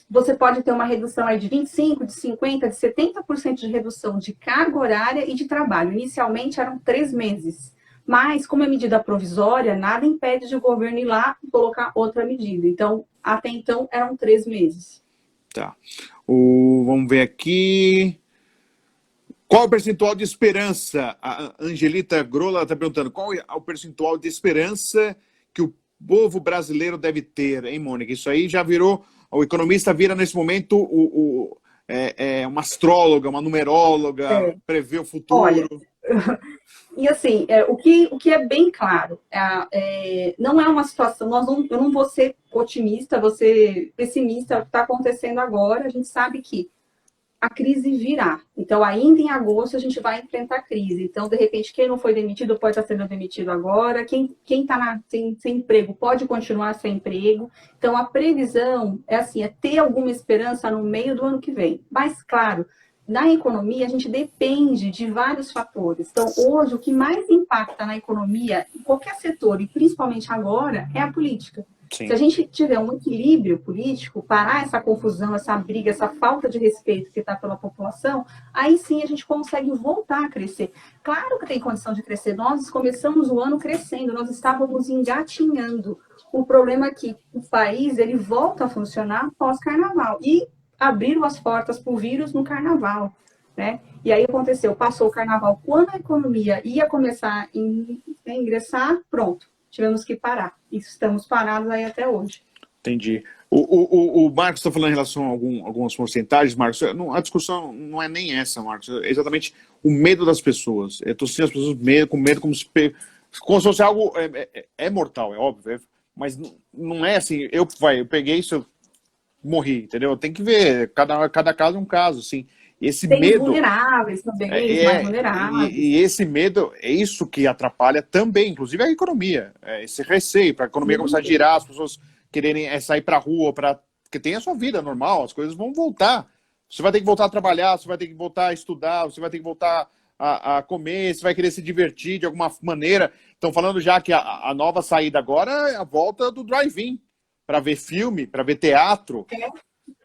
você pode ter uma redução aí de 25%, de 50%, de 70% de redução de carga horária e de trabalho. Inicialmente eram 3 meses. Mas, como é medida provisória, nada impede de o governo ir lá e colocar outra medida. Então, até então, eram 3 meses. Tá. Vamos ver aqui. Qual é o percentual de esperança? A Angelita Grola está perguntando. Qual é o percentual de esperança que o povo brasileiro deve ter, hein, Mônica? Isso aí já virou... O economista vira, nesse momento, uma astróloga, uma numeróloga, prevê o futuro. Olha, e assim, o que é bem claro, não é uma situação, eu não vou ser otimista, vou ser pessimista, é o que está acontecendo agora, a gente sabe que a crise virá. Então, ainda em agosto, a gente vai enfrentar a crise. Então, de repente, quem não foi demitido pode estar sendo demitido agora. Quem está sem emprego pode continuar sem emprego. Então, a previsão é ter alguma esperança no meio do ano que vem. Mas, claro, na economia, a gente depende de vários fatores. Então, hoje, o que mais impacta na economia, em qualquer setor, e principalmente agora, é a política. Sim. Se a gente tiver um equilíbrio político, parar essa confusão, essa briga, essa falta de respeito que está pela população, aí sim a gente consegue voltar a crescer. Claro que tem condição de crescer. Nós começamos o ano crescendo, nós estávamos engatinhando. O problema é que o país ele volta a funcionar pós-carnaval. E abriram as portas para o vírus no carnaval, né? E aí aconteceu, passou o carnaval, quando a economia ia começar a ingressar, pronto, tivemos que parar. E estamos parados aí até hoje. Entendi. O Marcos está falando em relação a algumas porcentagens, Marcos. A discussão não é nem essa, Marcos. É exatamente o medo das pessoas. Eu estou sentindo as pessoas com medo como se fosse algo... É mortal, é óbvio. Mas não é assim, eu peguei isso, eu morri, entendeu? Tem que ver, cada caso é um caso, assim. Esse tem medo... vulneráveis também, mais vulneráveis. E esse medo, é isso que atrapalha também, inclusive a economia. Esse receio, para a economia começar a girar, as pessoas quererem sair para a rua, porque tem a sua vida normal, as coisas vão voltar. Você vai ter que voltar a trabalhar, você vai ter que voltar a estudar, você vai ter que voltar a comer, você vai querer se divertir de alguma maneira. Estão falando já que a nova saída agora é a volta do drive-in, para ver filme, para ver teatro.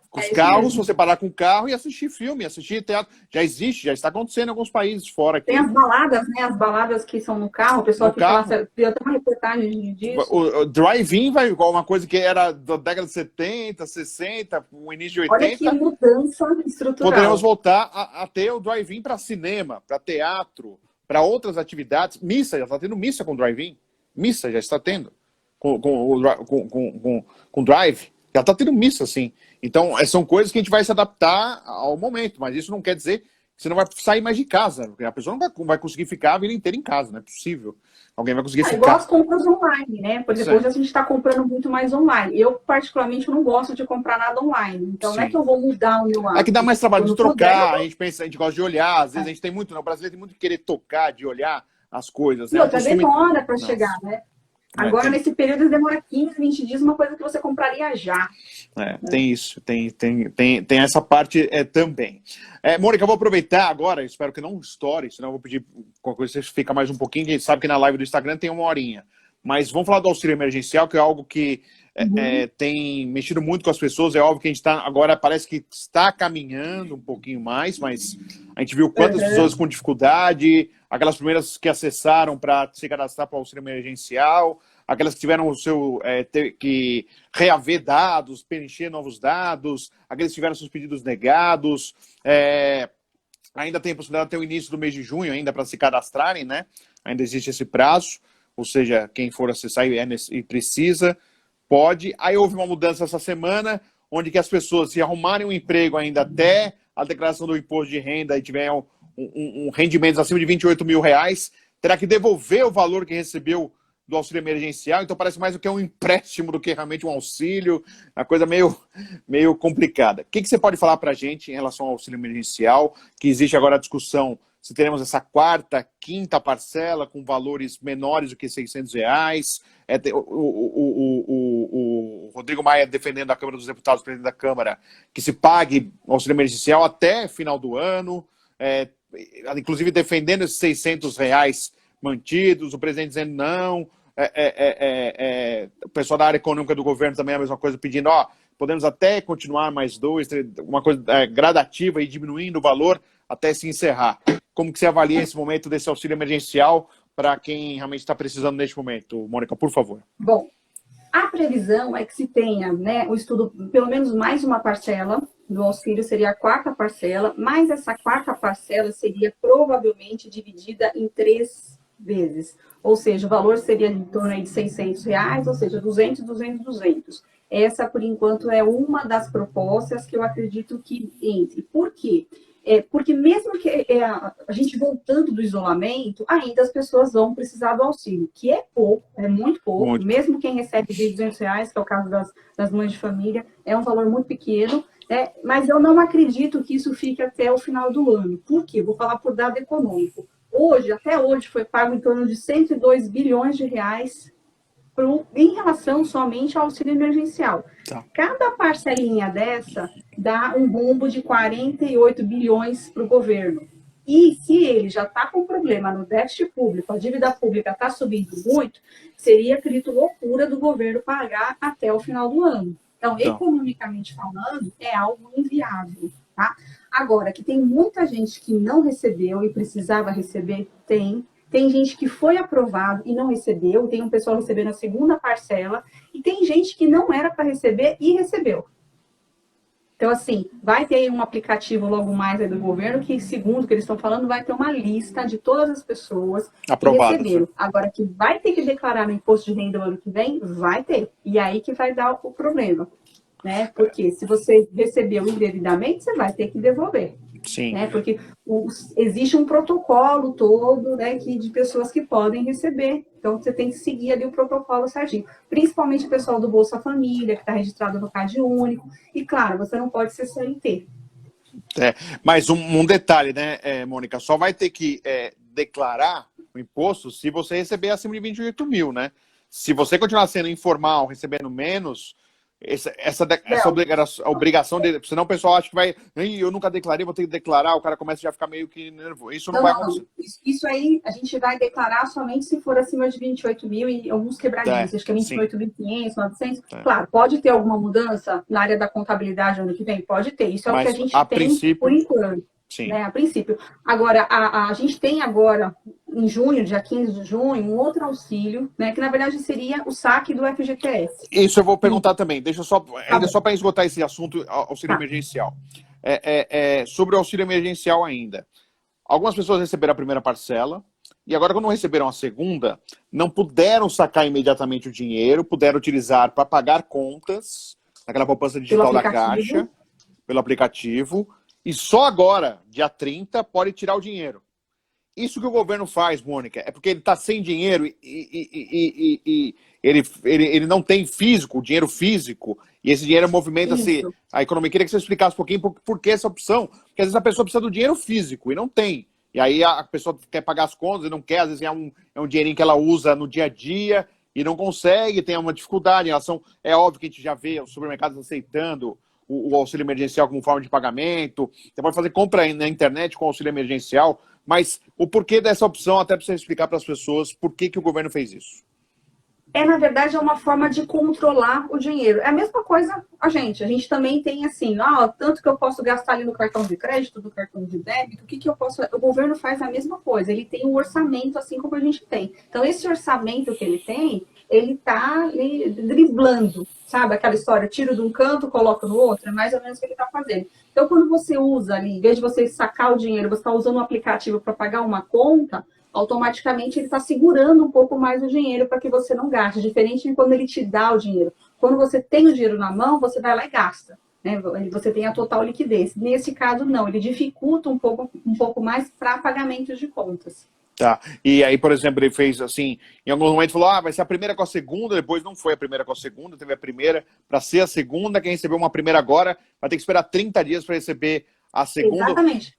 Com os carros, você parar com o carro e assistir filme, assistir teatro. Já existe, já está acontecendo em alguns países fora. Aqui. Tem as baladas, né? As baladas que são no carro, o pessoal no que carro. passa. Eu tenho uma reportagem disso. O drive-in vai igual uma coisa que era da década de 70, 60, o início de 80. Olha que mudança estrutural. Poderemos voltar a ter o drive-in para cinema, para teatro, para outras atividades. Missa, já está tendo missa com drive-in. Missa já está tendo. Com drive. Já está tendo missa, assim. Então, são coisas que a gente vai se adaptar ao momento, mas isso não quer dizer que você não vai sair mais de casa, porque a pessoa não vai conseguir ficar a vida inteira em casa, não é possível. Alguém vai conseguir ficar. Igual as compras online, né? Por exemplo, hoje a gente está comprando muito mais online. Eu, particularmente, não gosto de comprar nada online. Então, Sim. não é que eu vou mudar o meu hábito. É que dá mais trabalho de trocar, puder, a gente pensa, a gente gosta de olhar, às vezes a gente tem muito, o brasileiro tem muito que querer tocar, de olhar as coisas. E outra, demora para chegar, né? Agora, nesse período, demora 15, 20 dias, uma coisa que você compraria já. Tem isso, tem essa parte também. Mônica, eu vou aproveitar agora, espero que não estoure, senão eu vou pedir qualquer coisa, você fica mais um pouquinho, a gente sabe que na live do Instagram tem 1 horinha. Mas vamos falar do auxílio emergencial, que é algo que tem mexido muito com as pessoas. É óbvio que a gente está agora, parece que está caminhando um pouquinho mais, mas a gente viu quantas pessoas com dificuldade, aquelas primeiras que acessaram para se cadastrar para o auxílio emergencial, aquelas que tiveram o seu ter que reaver dados, preencher novos dados, aqueles que tiveram seus pedidos negados. Ainda tem a possibilidade de ter o início do mês de junho ainda para se cadastrarem, né? Ainda existe esse prazo, ou seja, quem for acessar e precisa, pode. Aí houve uma mudança essa semana, onde que as pessoas, se arrumarem um emprego ainda até a declaração do imposto de renda e tiver um rendimento acima de R$28 mil, terá que devolver o valor que recebeu do auxílio emergencial. Então parece mais do que um empréstimo do que realmente um auxílio, uma coisa meio complicada. O que você pode falar para a gente em relação ao auxílio emergencial, que existe agora a discussão se teremos essa quarta, quinta parcela com valores menores do que R$600. O Rodrigo Maia defendendo a Câmara dos Deputados, presidente da Câmara, que se pague o auxílio emergencial até final do ano, inclusive defendendo esses R$600 mantidos, o presidente dizendo não, o pessoal da área econômica do governo também é a mesma coisa, pedindo, podemos até continuar mais 2, uma coisa gradativa e diminuindo o valor até se encerrar. Como que você avalia esse momento desse auxílio emergencial para quem realmente está precisando neste momento? Mônica, por favor. Bom, a previsão é que se tenha, né, o estudo, pelo menos mais uma parcela do auxílio, seria a quarta parcela, mas essa quarta parcela seria provavelmente dividida em 3 vezes. Ou seja, o valor seria em torno aí de R$600, ou seja, 200, 200, 200. Essa, por enquanto, é uma das propostas que eu acredito que entre. Por quê? Porque mesmo que a gente voltando do isolamento, ainda as pessoas vão precisar do auxílio, que é pouco, é muito pouco. Muito. Mesmo quem recebe de R$200, que é o caso das mães de família, é um valor muito pequeno, mas eu não acredito que isso fique até o final do ano. Por quê? Vou falar por dado econômico. Até hoje, foi pago em torno de R$102 bilhões em relação somente ao auxílio emergencial. Tá. Cada parcelinha dessa dá um rombo de 48 bilhões para o governo. E se ele já está com problema no déficit público, a dívida pública está subindo muito, seria, acredito, loucura do governo pagar até o final do ano. Então, economicamente falando, é algo inviável. Tá? Agora, que tem muita gente que não recebeu e precisava receber, tem. Tem gente que foi aprovado e não recebeu, tem um pessoal recebendo a segunda parcela, e tem gente que não era para receber e recebeu. Então, assim, vai ter um aplicativo logo mais aí do governo que, segundo o que eles estão falando, vai ter uma lista de todas as pessoas que receberam. Agora, que vai ter que declarar no imposto de renda no ano que vem, vai ter. E aí que vai dar o problema. Né? Porque se você recebeu indevidamente, você vai ter que devolver. Sim. Né? Porque existe um protocolo todo, né, de pessoas que podem receber. Então, você tem que seguir ali o protocolo certinho. Principalmente o pessoal do Bolsa Família, que está registrado no Cade Único. E, claro, você não pode ser CLT. Mas um detalhe, né, Mônica? Só vai ter que declarar o imposto se você receber acima de 28 mil, né? Se você continuar sendo informal, recebendo menos... Essa obrigação dele, senão o pessoal acha que vai, eu nunca declarei, vou ter que declarar, o cara começa a já ficar meio que nervoso. Isso não vai acontecer. Isso aí a gente vai declarar somente se for acima de 28 mil e alguns quebradinhos, acho que é 28.500, 900. Claro, pode ter alguma mudança na área da contabilidade ano que vem? Pode ter, isso é o que a gente tem por enquanto. Sim. Né, a princípio. Agora, a gente tem agora, em junho, dia 15 de junho, um outro auxílio, né, que na verdade seria o saque do FGTS. Isso eu vou perguntar também. Deixa eu só para esgotar esse assunto, auxílio emergencial. Sobre o auxílio emergencial ainda. Algumas pessoas receberam a primeira parcela, e agora, quando receberam a segunda, não puderam sacar imediatamente o dinheiro, puderam utilizar para pagar contas, naquela poupança digital da Caixa, pelo aplicativo. E só agora, dia 30, pode tirar o dinheiro. Isso que o governo faz, Mônica, é porque ele está sem dinheiro e ele não tem físico, o dinheiro físico, e esse dinheiro movimenta-se a economia. Queria que você explicasse um pouquinho por que essa opção. Porque às vezes a pessoa precisa do dinheiro físico e não tem. E aí a pessoa quer pagar as contas e não quer, às vezes é um dinheirinho que ela usa no dia a dia e não consegue, tem uma dificuldade em relação... É óbvio que a gente já vê os supermercados aceitando o auxílio emergencial como forma de pagamento. Você pode fazer compra na internet com auxílio emergencial, mas o porquê dessa opção, até para você explicar para as pessoas por que o governo fez isso. Na verdade, é uma forma de controlar o dinheiro. É a mesma coisa a gente também tem assim, tanto que eu posso gastar ali no cartão de crédito, no cartão de débito, o que eu posso... O governo faz a mesma coisa, ele tem um orçamento assim como a gente tem. Então, esse orçamento que ele tem, ele está driblando, sabe? Aquela história, tiro de um canto, coloco no outro, é mais ou menos o que ele está fazendo. Então, quando você usa ali, em vez de você sacar o dinheiro, você está usando um aplicativo para pagar uma conta, automaticamente ele está segurando um pouco mais o dinheiro para que você não gaste, diferente de quando ele te dá o dinheiro. Quando você tem o dinheiro na mão, você vai lá e gasta, né? Você tem a total liquidez. Nesse caso, não, ele dificulta um pouco mais para pagamentos de contas. Tá, e aí, por exemplo, ele fez assim, em algum momento falou, vai ser a primeira com a segunda, depois não foi a primeira com a segunda, teve a primeira para ser a segunda, quem recebeu uma primeira agora vai ter que esperar 30 dias para receber a segunda. Exatamente.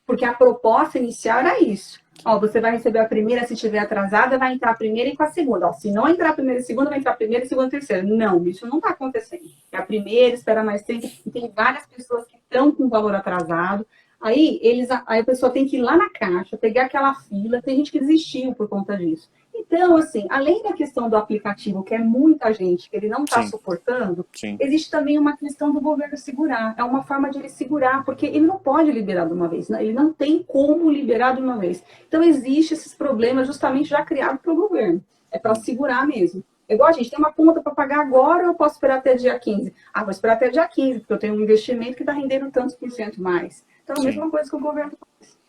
Porque a proposta inicial era isso. Você vai receber a primeira, se estiver atrasada, vai entrar a primeira e com a segunda. Se não entrar a primeira e a segunda, vai entrar a primeira, segunda e terceira. Não, isso não está acontecendo. É a primeira, espera mais 30, e tem várias pessoas que estão com valor atrasado. Aí a pessoa tem que ir lá na caixa, pegar aquela fila, tem gente que desistiu por conta disso. Então, assim, além da questão do aplicativo, que é muita gente que ele não está suportando, existe também uma questão do governo segurar. É uma forma de ele segurar, porque ele não pode liberar de uma vez, né? Ele não tem como liberar de uma vez. Então, existem esses problemas justamente já criados pelo governo. É para segurar mesmo. Igual a gente tem uma conta para pagar agora, eu posso esperar até dia 15. Vou esperar até dia 15, porque eu tenho um investimento que está rendendo tantos por cento mais. Então, a mesma coisa que o governo faz.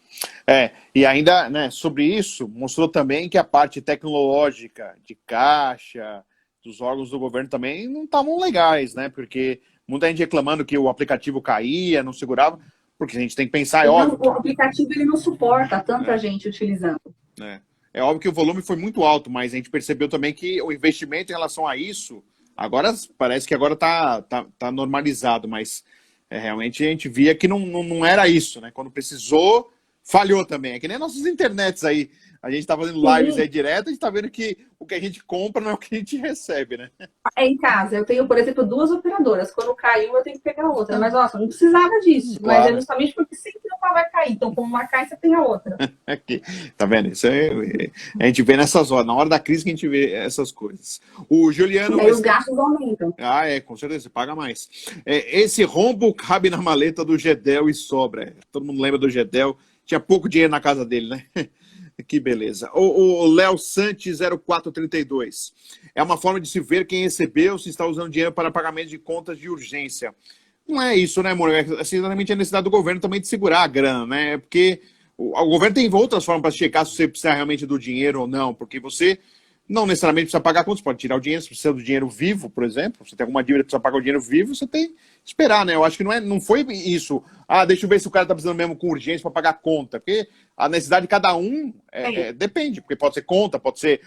E ainda, né, sobre isso, mostrou também que a parte tecnológica de caixa, dos órgãos do governo também não estavam legais, né? Porque muita gente reclamando que o aplicativo caía, não segurava, porque a gente tem que pensar, óbvio. O aplicativo ele não suporta tanta gente utilizando. É óbvio que o volume foi muito alto, mas a gente percebeu também que o investimento em relação a isso, agora parece que agora tá normalizado, mas realmente a gente via que não era isso, né? Quando precisou, falhou também. É que nem nossas internets aí. A gente tá fazendo lives aí direto, a gente tá vendo que o que a gente compra não é o que a gente recebe, né? É em casa. Eu tenho, por exemplo, duas operadoras. Quando caiu, eu tenho que pegar outra. Mas, nossa, não precisava disso. Mas é Claro. justamente porque sempre uma vai cair. Então, como uma cai, você tem a outra. Aqui. Tá vendo? Isso a gente vê nessas horas, na hora da crise que a gente vê essas coisas. O Juliano. E aí os gastos aumentam. Ah, com certeza, você paga mais. Esse rombo cabe na maleta do Gedel e sobra. Todo mundo lembra do Gedel. Tinha pouco dinheiro na casa dele, né? Que beleza. O Léo Santos 0432. É uma forma de se ver quem recebeu, se está usando dinheiro para pagamento de contas de urgência. Não é isso, né, Mônica? É exatamente a necessidade do governo também de segurar a grana, né? Porque o governo tem outras formas para checar se você precisa realmente do dinheiro ou não, porque você não necessariamente precisa pagar contas, pode tirar o dinheiro, se precisa do dinheiro vivo, por exemplo, se tem alguma dívida que precisa pagar o dinheiro vivo, você tem que esperar, né? Eu acho que não foi isso, deixa eu ver se o cara está precisando mesmo com urgência para pagar a conta, porque a necessidade de cada um depende, porque pode ser conta, pode ser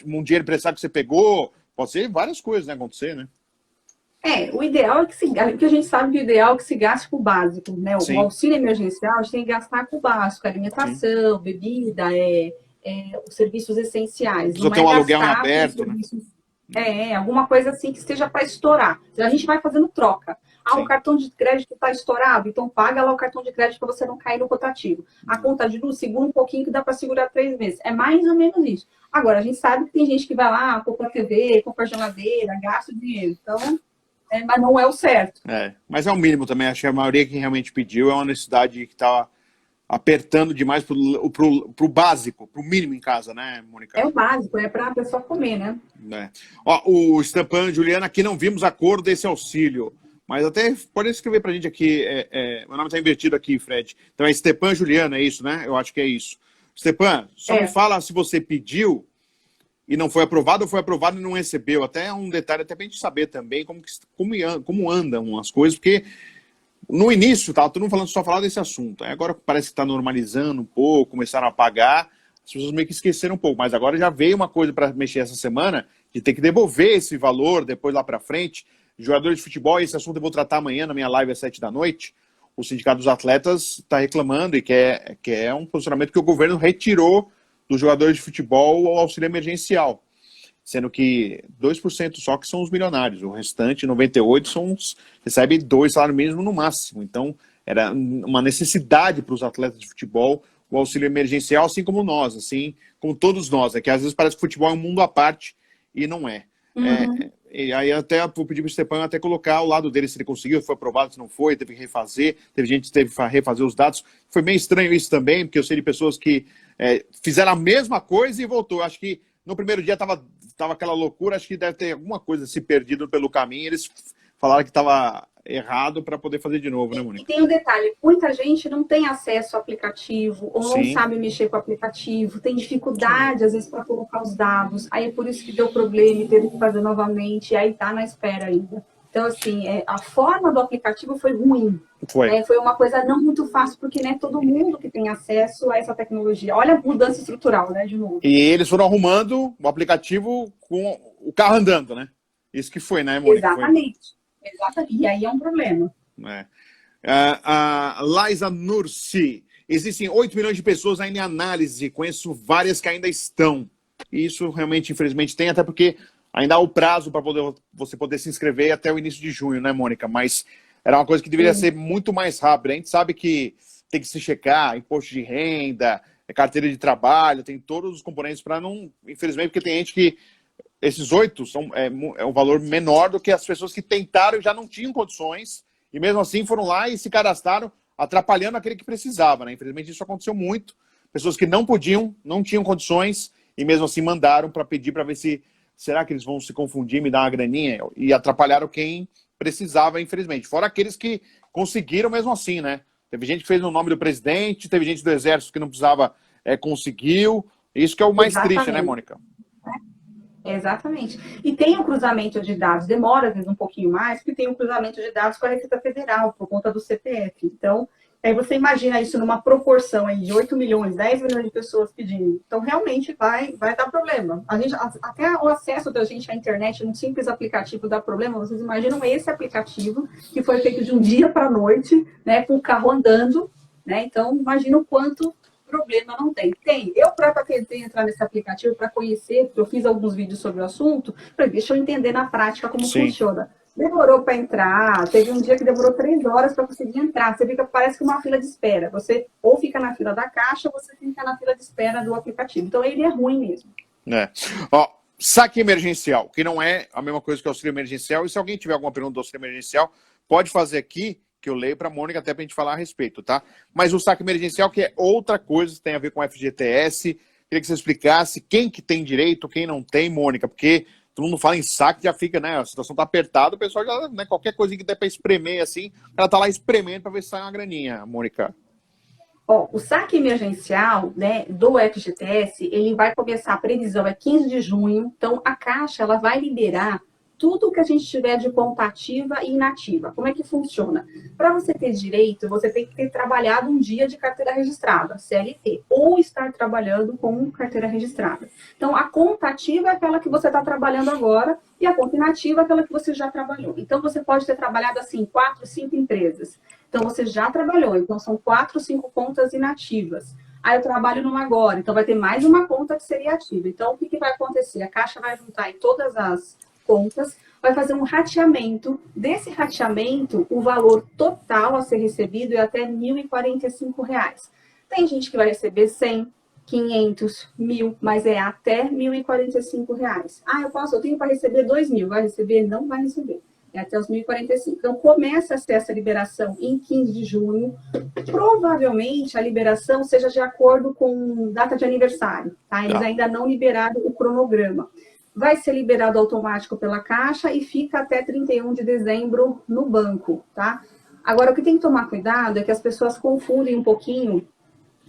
um dinheiro emprestado que você pegou, pode ser várias coisas, né, acontecer, né? O ideal é que a gente sabe que o ideal é que se gaste com o básico, né? O auxílio emergencial a gente tem que gastar com o básico, alimentação, bebida, os serviços essenciais. Precisa ter um aluguel em aberto, né? Alguma coisa assim que esteja para estourar. A gente vai fazendo troca. O cartão de crédito está estourado, então paga lá o cartão de crédito para você não cair no rotativo. A conta de luz, segura um pouquinho que dá para segurar 3 meses. É mais ou menos isso. Agora, a gente sabe que tem gente que vai lá, compra TV, compra geladeira, gasta dinheiro. Então, mas não é o certo. Mas é o mínimo também. Acho que a maioria que realmente pediu é uma necessidade que está apertando demais pro básico, pro mínimo em casa, né, Mônica? É o básico, é para a pessoa comer, né? O Stepan, Juliana, aqui não vimos a cor desse auxílio, mas até pode escrever pra gente aqui, meu nome está invertido aqui, Fred. Então é Stepan, Juliana, é isso, né? Eu acho que é isso. Stepan, só me fala se você pediu e não foi aprovado ou foi aprovado e não recebeu. Até um detalhe, até pra gente saber também como andam as coisas, porque no início, todo mundo só falando desse assunto. Agora parece que está normalizando um pouco, começaram a pagar, as pessoas meio que esqueceram um pouco. Mas agora já veio uma coisa para mexer essa semana, de ter que devolver esse valor depois lá para frente. Jogadores de futebol, esse assunto eu vou tratar amanhã na minha live às 7 da noite. O Sindicato dos Atletas está reclamando e quer um posicionamento que o governo retirou dos jogadores de futebol o auxílio emergencial. Sendo que 2% só que são os milionários, o restante, 98%, recebe 2 salários mínimos no máximo. Então, era uma necessidade para os atletas de futebol o auxílio emergencial, assim como nós, assim como todos nós, que às vezes parece que o futebol é um mundo à parte e não é. E aí até vou pedir para o Stepan até colocar ao lado dele se ele conseguiu, foi aprovado, se não foi, teve que refazer, teve gente que teve que refazer os dados. Foi meio estranho isso também, porque eu sei de pessoas que fizeram a mesma coisa e voltou. Acho que no primeiro dia estava aquela loucura, acho que deve ter alguma coisa se perdido pelo caminho, eles falaram que estava errado para poder fazer de novo, né, Mônica? E tem um detalhe, muita gente não tem acesso ao aplicativo, ou não sabe mexer com o aplicativo, tem dificuldade, às vezes, para colocar os dados, aí é por isso que deu problema e teve que fazer novamente, e aí tá na espera ainda. Então, assim, a forma do aplicativo foi ruim. Foi uma coisa não muito fácil, porque não é todo mundo que tem acesso a essa tecnologia. Olha a mudança estrutural, né, de novo. E eles foram arrumando o aplicativo com o carro andando, né? Isso que foi, né, Mônica? Exatamente. E aí é um problema. A Liza Nursi. Existem 8 milhões de pessoas ainda em análise. Conheço várias que ainda estão. E isso realmente, infelizmente, tem, até porque ainda há o prazo para você poder se inscrever até o início de junho, né, Mônica? Mas era uma coisa que deveria ser muito mais rápida. A gente sabe que tem que se checar imposto de renda, carteira de trabalho, tem todos os componentes para não... Infelizmente, porque tem gente que esses 8 é um valor menor do que as pessoas que tentaram e já não tinham condições, e mesmo assim foram lá e se cadastraram, atrapalhando aquele que precisava, né? Infelizmente isso aconteceu muito. Pessoas que não podiam, não tinham condições, e mesmo assim mandaram para pedir para ver se... Será que eles vão se confundir, me dar uma graninha? E atrapalharam quem precisava, infelizmente. Fora aqueles que conseguiram mesmo assim, né? Teve gente que fez no nome do presidente, teve gente do exército que não precisava, conseguiu. Isso que é o mais triste, né, Mônica? Exatamente. E tem o cruzamento de dados, demora às vezes um pouquinho mais, porque tem o cruzamento de dados com a Receita Federal, por conta do CPF. Então, aí você imagina isso numa proporção aí de 8 milhões, 10 milhões de pessoas pedindo. Então, realmente vai dar problema. Até o acesso da gente à internet num simples aplicativo dá problema. Vocês imaginam esse aplicativo que foi feito de um dia para a noite, né, com o carro andando, né? Então, imagina o quanto problema não tem. Tem. Eu própria tentei entrar nesse aplicativo para conhecer, porque eu fiz alguns vídeos sobre o assunto, para deixa eu entender na prática como funciona. Demorou para entrar, teve um dia que demorou 3 horas para conseguir entrar. Você fica, parece que uma fila de espera. Você ou fica na fila da caixa, ou você fica na fila de espera do aplicativo. Então, ele é ruim mesmo. Ó, saque emergencial, que não é a mesma coisa que auxílio emergencial. E se alguém tiver alguma pergunta do auxílio emergencial, pode fazer aqui, que eu leio para a Mônica até para a gente falar a respeito, tá? Mas o saque emergencial, que é outra coisa, que tem a ver com o FGTS, queria que você explicasse quem que tem direito, quem não tem, Mônica, porque todo mundo fala em saque, já fica, né? A situação tá apertada, o pessoal já, né? Qualquer coisa que der para espremer assim, ela tá lá espremendo para ver se sai uma graninha, Mônica. Ó, o saque emergencial, né, do FGTS, ele vai começar, a previsão é 15 de junho, então a Caixa ela vai liberar tudo que a gente tiver de conta ativa e inativa. Como é que funciona? Para você ter direito, você tem que ter trabalhado um dia de carteira registrada, CLT, ou estar trabalhando com carteira registrada. Então, a conta ativa é aquela que você está trabalhando agora e a conta inativa é aquela que você já trabalhou. Então, você pode ter trabalhado, assim, 4, 5 empresas. Então, você já trabalhou. Então, são 4, 5 contas inativas. Aí eu trabalho numa agora, então vai ter mais uma conta que seria ativa. Então, o que vai acontecer? A Caixa vai juntar em todas as contas, vai fazer um rateamento. Desse rateamento, o valor total a ser recebido é até R$ 1.045. Tem gente que vai receber 100, 500, 1.000, mas é até R$ 1.045. Ah, eu tenho para receber 2.000. Vai receber? Não vai receber. É até os 1.045. Então, começa a ser essa liberação em 15 de junho. Provavelmente, a liberação seja de acordo com data de aniversário. Tá? Eles ainda não liberaram o cronograma. Vai ser liberado automático pela Caixa e fica até 31 de dezembro no banco, tá? Agora, o que tem que tomar cuidado é que as pessoas confundem um pouquinho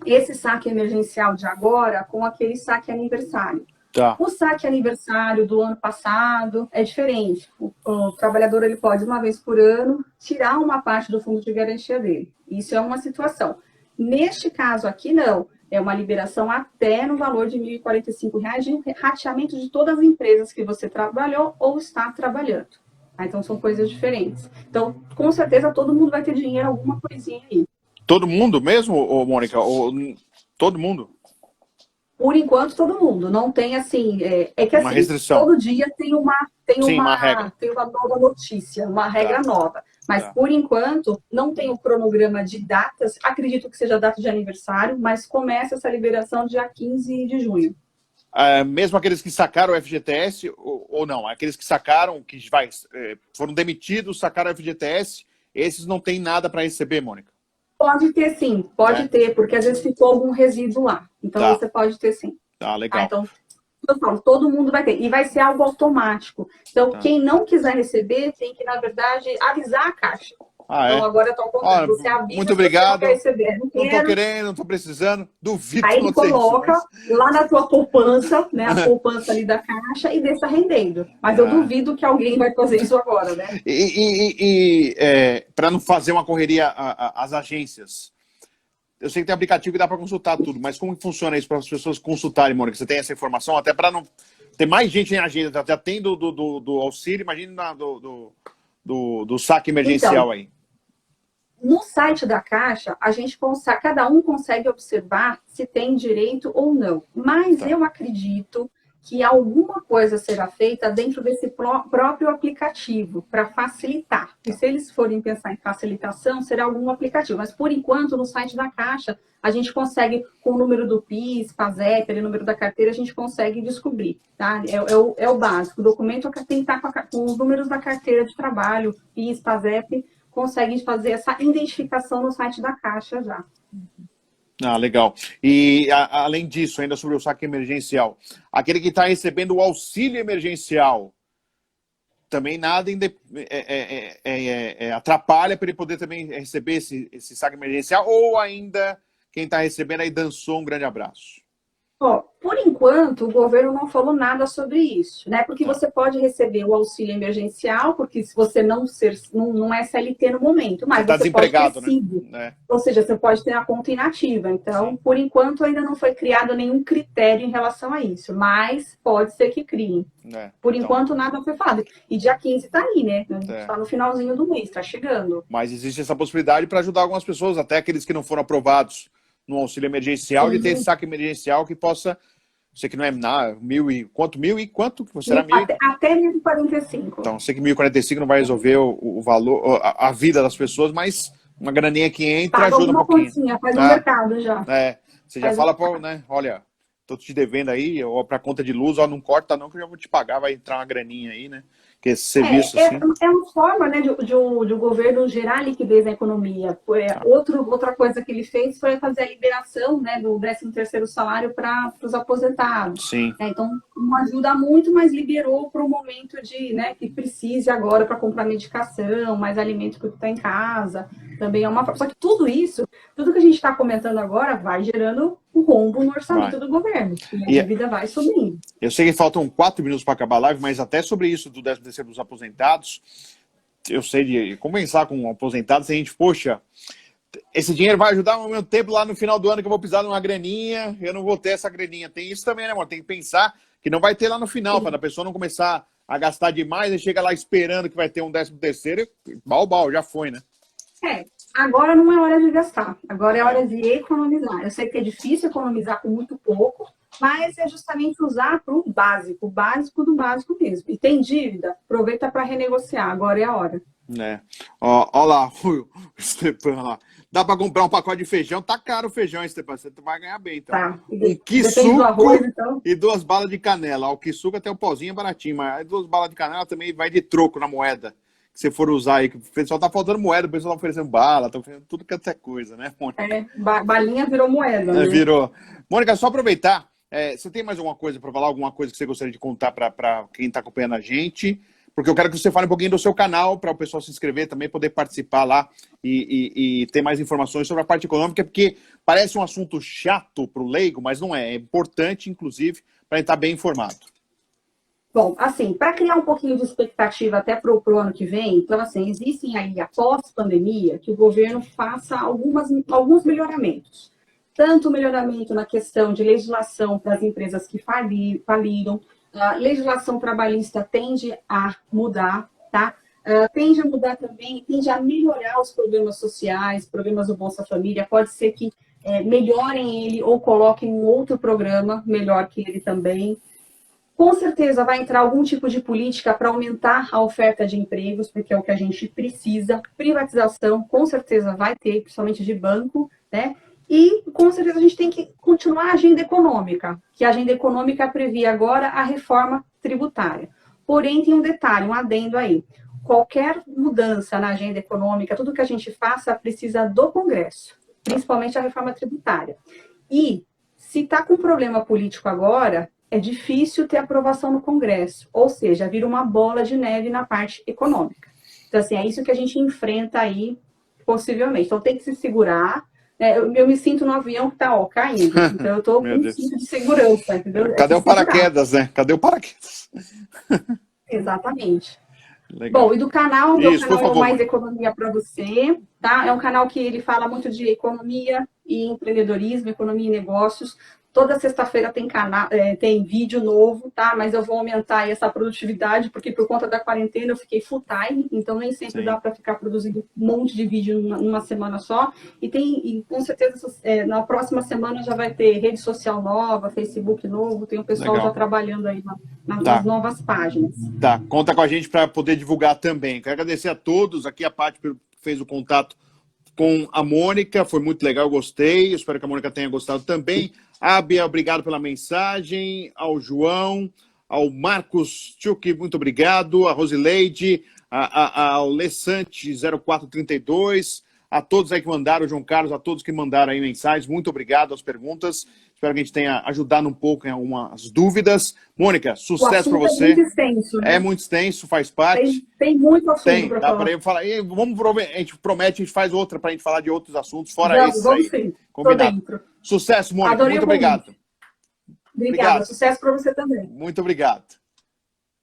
esse saque emergencial de agora com aquele saque aniversário. Tá. O saque aniversário do ano passado é diferente. O trabalhador ele pode, uma vez por ano, tirar uma parte do fundo de garantia dele. Isso é uma situação. Neste caso aqui, não. É uma liberação até no valor de R$ 1.045 de rateamento de todas as empresas que você trabalhou ou está trabalhando. Tá? Então, são coisas diferentes. Então, com certeza, todo mundo vai ter dinheiro, alguma coisinha aí. Todo mundo mesmo, Mônica? Todo mundo? Por enquanto, todo mundo. Não tem, assim... É que, uma assim, restrição. Todo dia tem uma regra. Tem uma nova notícia, uma regra nova. Mas, por enquanto, não tem o cronograma de datas. Acredito que seja data de aniversário, mas começa essa liberação dia 15 de junho. Mesmo aqueles que sacaram o FGTS, ou não? Aqueles que sacaram, que foram demitidos, sacaram o FGTS, esses não têm nada para receber, Mônica? Pode ter, sim. Pode ter, porque às vezes ficou algum resíduo lá. Então, você pode ter, sim. Legal. Então, eu falo, todo mundo vai ter. E vai ser algo automático. Então, quem não quiser receber, tem que, na verdade, avisar a Caixa. Então, agora está ao contrário. Você avisa. Muito obrigado. Você não quer receber. Não estou querendo, não estou precisando. Duvido. Aí ele coloca lá na tua poupança, né? A poupança ali da Caixa e deixa rendendo. Mas eu duvido que alguém vai fazer isso agora, né? Para não fazer uma correria às agências, eu sei que tem aplicativo que dá para consultar tudo, mas como funciona isso para as pessoas consultarem, Mônica? Você tem essa informação? Até para não ter mais gente em agenda, já tem do auxílio, imagina do saque emergencial então, aí. No site da Caixa, a gente consegue, cada um consegue observar se tem direito ou não. Mas eu acredito que alguma coisa será feita dentro desse próprio aplicativo para facilitar. E se eles forem pensar em facilitação, será algum aplicativo. Mas, por enquanto, no site da Caixa, a gente consegue, com o número do PIS, PASEP, o número da carteira, a gente consegue descobrir. Tá? É o básico. O documento tem que estar com os números da carteira de trabalho, PIS, PASEP, conseguem fazer essa identificação no site da Caixa já. Legal. E, além disso, ainda sobre o saque emergencial, aquele que está recebendo o auxílio emergencial, também nada atrapalha para ele poder também receber esse saque emergencial, ou ainda quem está recebendo aí dançou um grande abraço? Por enquanto, o governo não falou nada sobre isso, né? Porque você pode receber o auxílio emergencial, porque se você não é CLT no momento, Você mas está você pode ter desempregado, sido. né? Ou seja, você pode ter a conta inativa. Então, Sim. por enquanto, ainda não foi criado nenhum critério em relação a isso, mas pode ser que criem. Por Então, enquanto, nada foi falado. E dia 15 está aí, né? A gente é. está no finalzinho do mês, está chegando. Mas existe essa possibilidade para ajudar algumas pessoas, até aqueles que não foram aprovados no auxílio emergencial, de ter esse saque emergencial que possa. Sei que não é nada, mil e quanto? Será mil? Até 1045. Então, sei que 1.045 não vai resolver o valor, a vida das pessoas, mas uma graninha que entra Paga ajuda um alguma pouquinho. continha, faz um mercado já. Você já fala, pô, né? Olha, tô te devendo aí, ou pra conta de luz, ó, não corta não, que eu já vou te pagar, vai entrar uma graninha aí, né? Que esse serviço, assim. É uma forma, né, de o governo gerar liquidez na economia. Outra coisa que ele fez foi fazer a liberação, né, do 13º salário para os aposentados. Sim. Então, não ajuda muito, mas liberou para o momento de, né, que precise agora para comprar medicação, mais alimento para o que está em casa. Também é uma forma. Só que tudo isso, tudo que a gente está comentando agora, vai gerando um rombo no orçamento do governo. E a dívida vai subindo. Eu sei que faltam 4 minutos para acabar a live, mas até sobre isso do 13º dos aposentados, eu sei de conversar com aposentados, a gente, poxa, esse dinheiro vai ajudar ao meu tempo lá no final do ano que eu vou precisar de uma graninha, eu não vou ter essa graninha. Tem isso também, né, amor? Tem que pensar que não vai ter lá no final, para a pessoa não começar a gastar demais e chega lá esperando que vai ter um 13º, bal, já foi, né? Agora não é hora de gastar, agora é hora de economizar. Eu sei que é difícil economizar com muito pouco, mas é justamente usar para o básico do básico mesmo. E tem dívida? Aproveita para renegociar, agora é a hora. Ó lá, o Stepan lá. Dá para comprar um pacote de feijão, tá caro o feijão, hein, Stepan? Você vai ganhar bem, então. Tá. Um quiçuco então. E 2 balas de canela. O quiçuco até o pozinho é baratinho, mas 2 balas de canela também vai de troco na moeda. Se você for usar aí, que o pessoal tá faltando moeda, o pessoal tá oferecendo bala, tá oferecendo tudo que é coisa, né, Mônica? Balinha virou moeda, né? Virou. Mônica, só aproveitar, você tem mais alguma coisa para falar, alguma coisa que você gostaria de contar para quem tá acompanhando a gente? Porque eu quero que você fale um pouquinho do seu canal, para o pessoal se inscrever também, poder participar lá e ter mais informações sobre a parte econômica, porque parece um assunto chato para o leigo, mas não é. É importante, inclusive, para estar bem informado. Bom, assim, para criar um pouquinho de expectativa até para o ano que vem, então, assim, existem aí, após pandemia, que o governo faça alguns melhoramentos. Tanto melhoramento na questão de legislação para as empresas que faliram, a legislação trabalhista tende a mudar, tá? Tende a mudar também, tende a melhorar os programas sociais, programas do Bolsa Família, pode ser que melhorem ele ou coloquem um outro programa melhor que ele também. Com certeza vai entrar algum tipo de política para aumentar a oferta de empregos, porque é o que a gente precisa. Privatização, com certeza vai ter, principalmente de banco, né? E, com certeza, a gente tem que continuar a agenda econômica, que a agenda econômica prevê agora a reforma tributária. Porém, tem um detalhe, um adendo aí. Qualquer mudança na agenda econômica, tudo que a gente faça, precisa do Congresso, principalmente a reforma tributária. E, se está com problema político agora, é difícil ter aprovação no Congresso, ou seja, vira uma bola de neve na parte econômica. Então, assim, é isso que a gente enfrenta aí, possivelmente. Então, tem que se segurar. Eu me sinto no avião que está caindo, então eu estou com um cinto de segurança, entendeu? Cadê o paraquedas, né? Cadê o paraquedas? Exatamente. Legal. Bom, e do canal, meu canal é o Mais Mônica. Economia para Você, tá? É um canal que ele fala muito de economia e empreendedorismo, economia e negócios. Toda sexta-feira tem vídeo novo, tá? Mas eu vou aumentar aí essa produtividade, porque por conta da quarentena eu fiquei full time, então nem sempre dá para ficar produzindo um monte de vídeo numa semana só. E com certeza, na próxima semana já vai ter rede social nova, Facebook novo, tem o pessoal já trabalhando aí nas novas páginas. Tá, conta com a gente para poder divulgar também. Quero agradecer a todos, aqui a Paty fez o contato com a Mônica, foi muito legal, eu gostei, espero que a Mônica tenha gostado também. A Bia, obrigado pela mensagem, ao João, ao Marcos Tchuk, muito obrigado, a Rosileide, ao Lessante 0432, a todos aí que mandaram, João Carlos, a todos que mandaram aí mensagens, muito obrigado às perguntas, espero que a gente tenha ajudado um pouco em algumas dúvidas. Mônica, sucesso para você. É muito extenso, né? É muito extenso, faz parte. Tem muito assunto para falar. Eu falar. E a gente promete, a gente faz outra para a gente falar de outros assuntos, fora esses vamos aí. sim. Combinado. Tô dentro. Sucesso, Mônica. Adorei muito obrigado. Obrigada, Obrigado. sucesso para você também. Muito obrigado.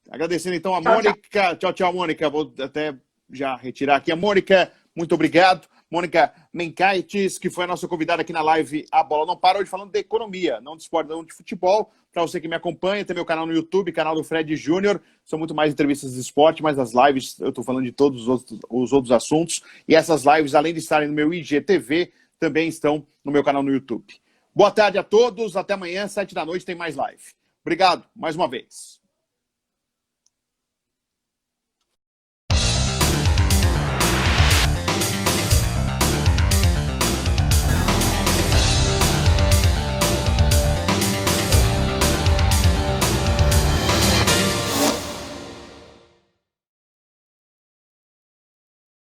Agradecendo então a Tchau, Mônica. Tchau, tchau, Mônica. Vou até já retirar aqui a Mônica. Muito obrigado. Mônica Mencaites, que foi a nossa convidada aqui na live A Bola Não Para, hoje falando de economia, não de esporte, não de futebol. Para você que me acompanha, tem meu canal no YouTube, canal do Fred Júnior. São muito mais entrevistas de esporte, mas as lives eu estou falando de todos os outros assuntos. E essas lives, além de estarem no meu IGTV, também estão no meu canal no YouTube. Boa tarde a todos. Até amanhã, 7 da noite, tem mais live. Obrigado mais uma vez.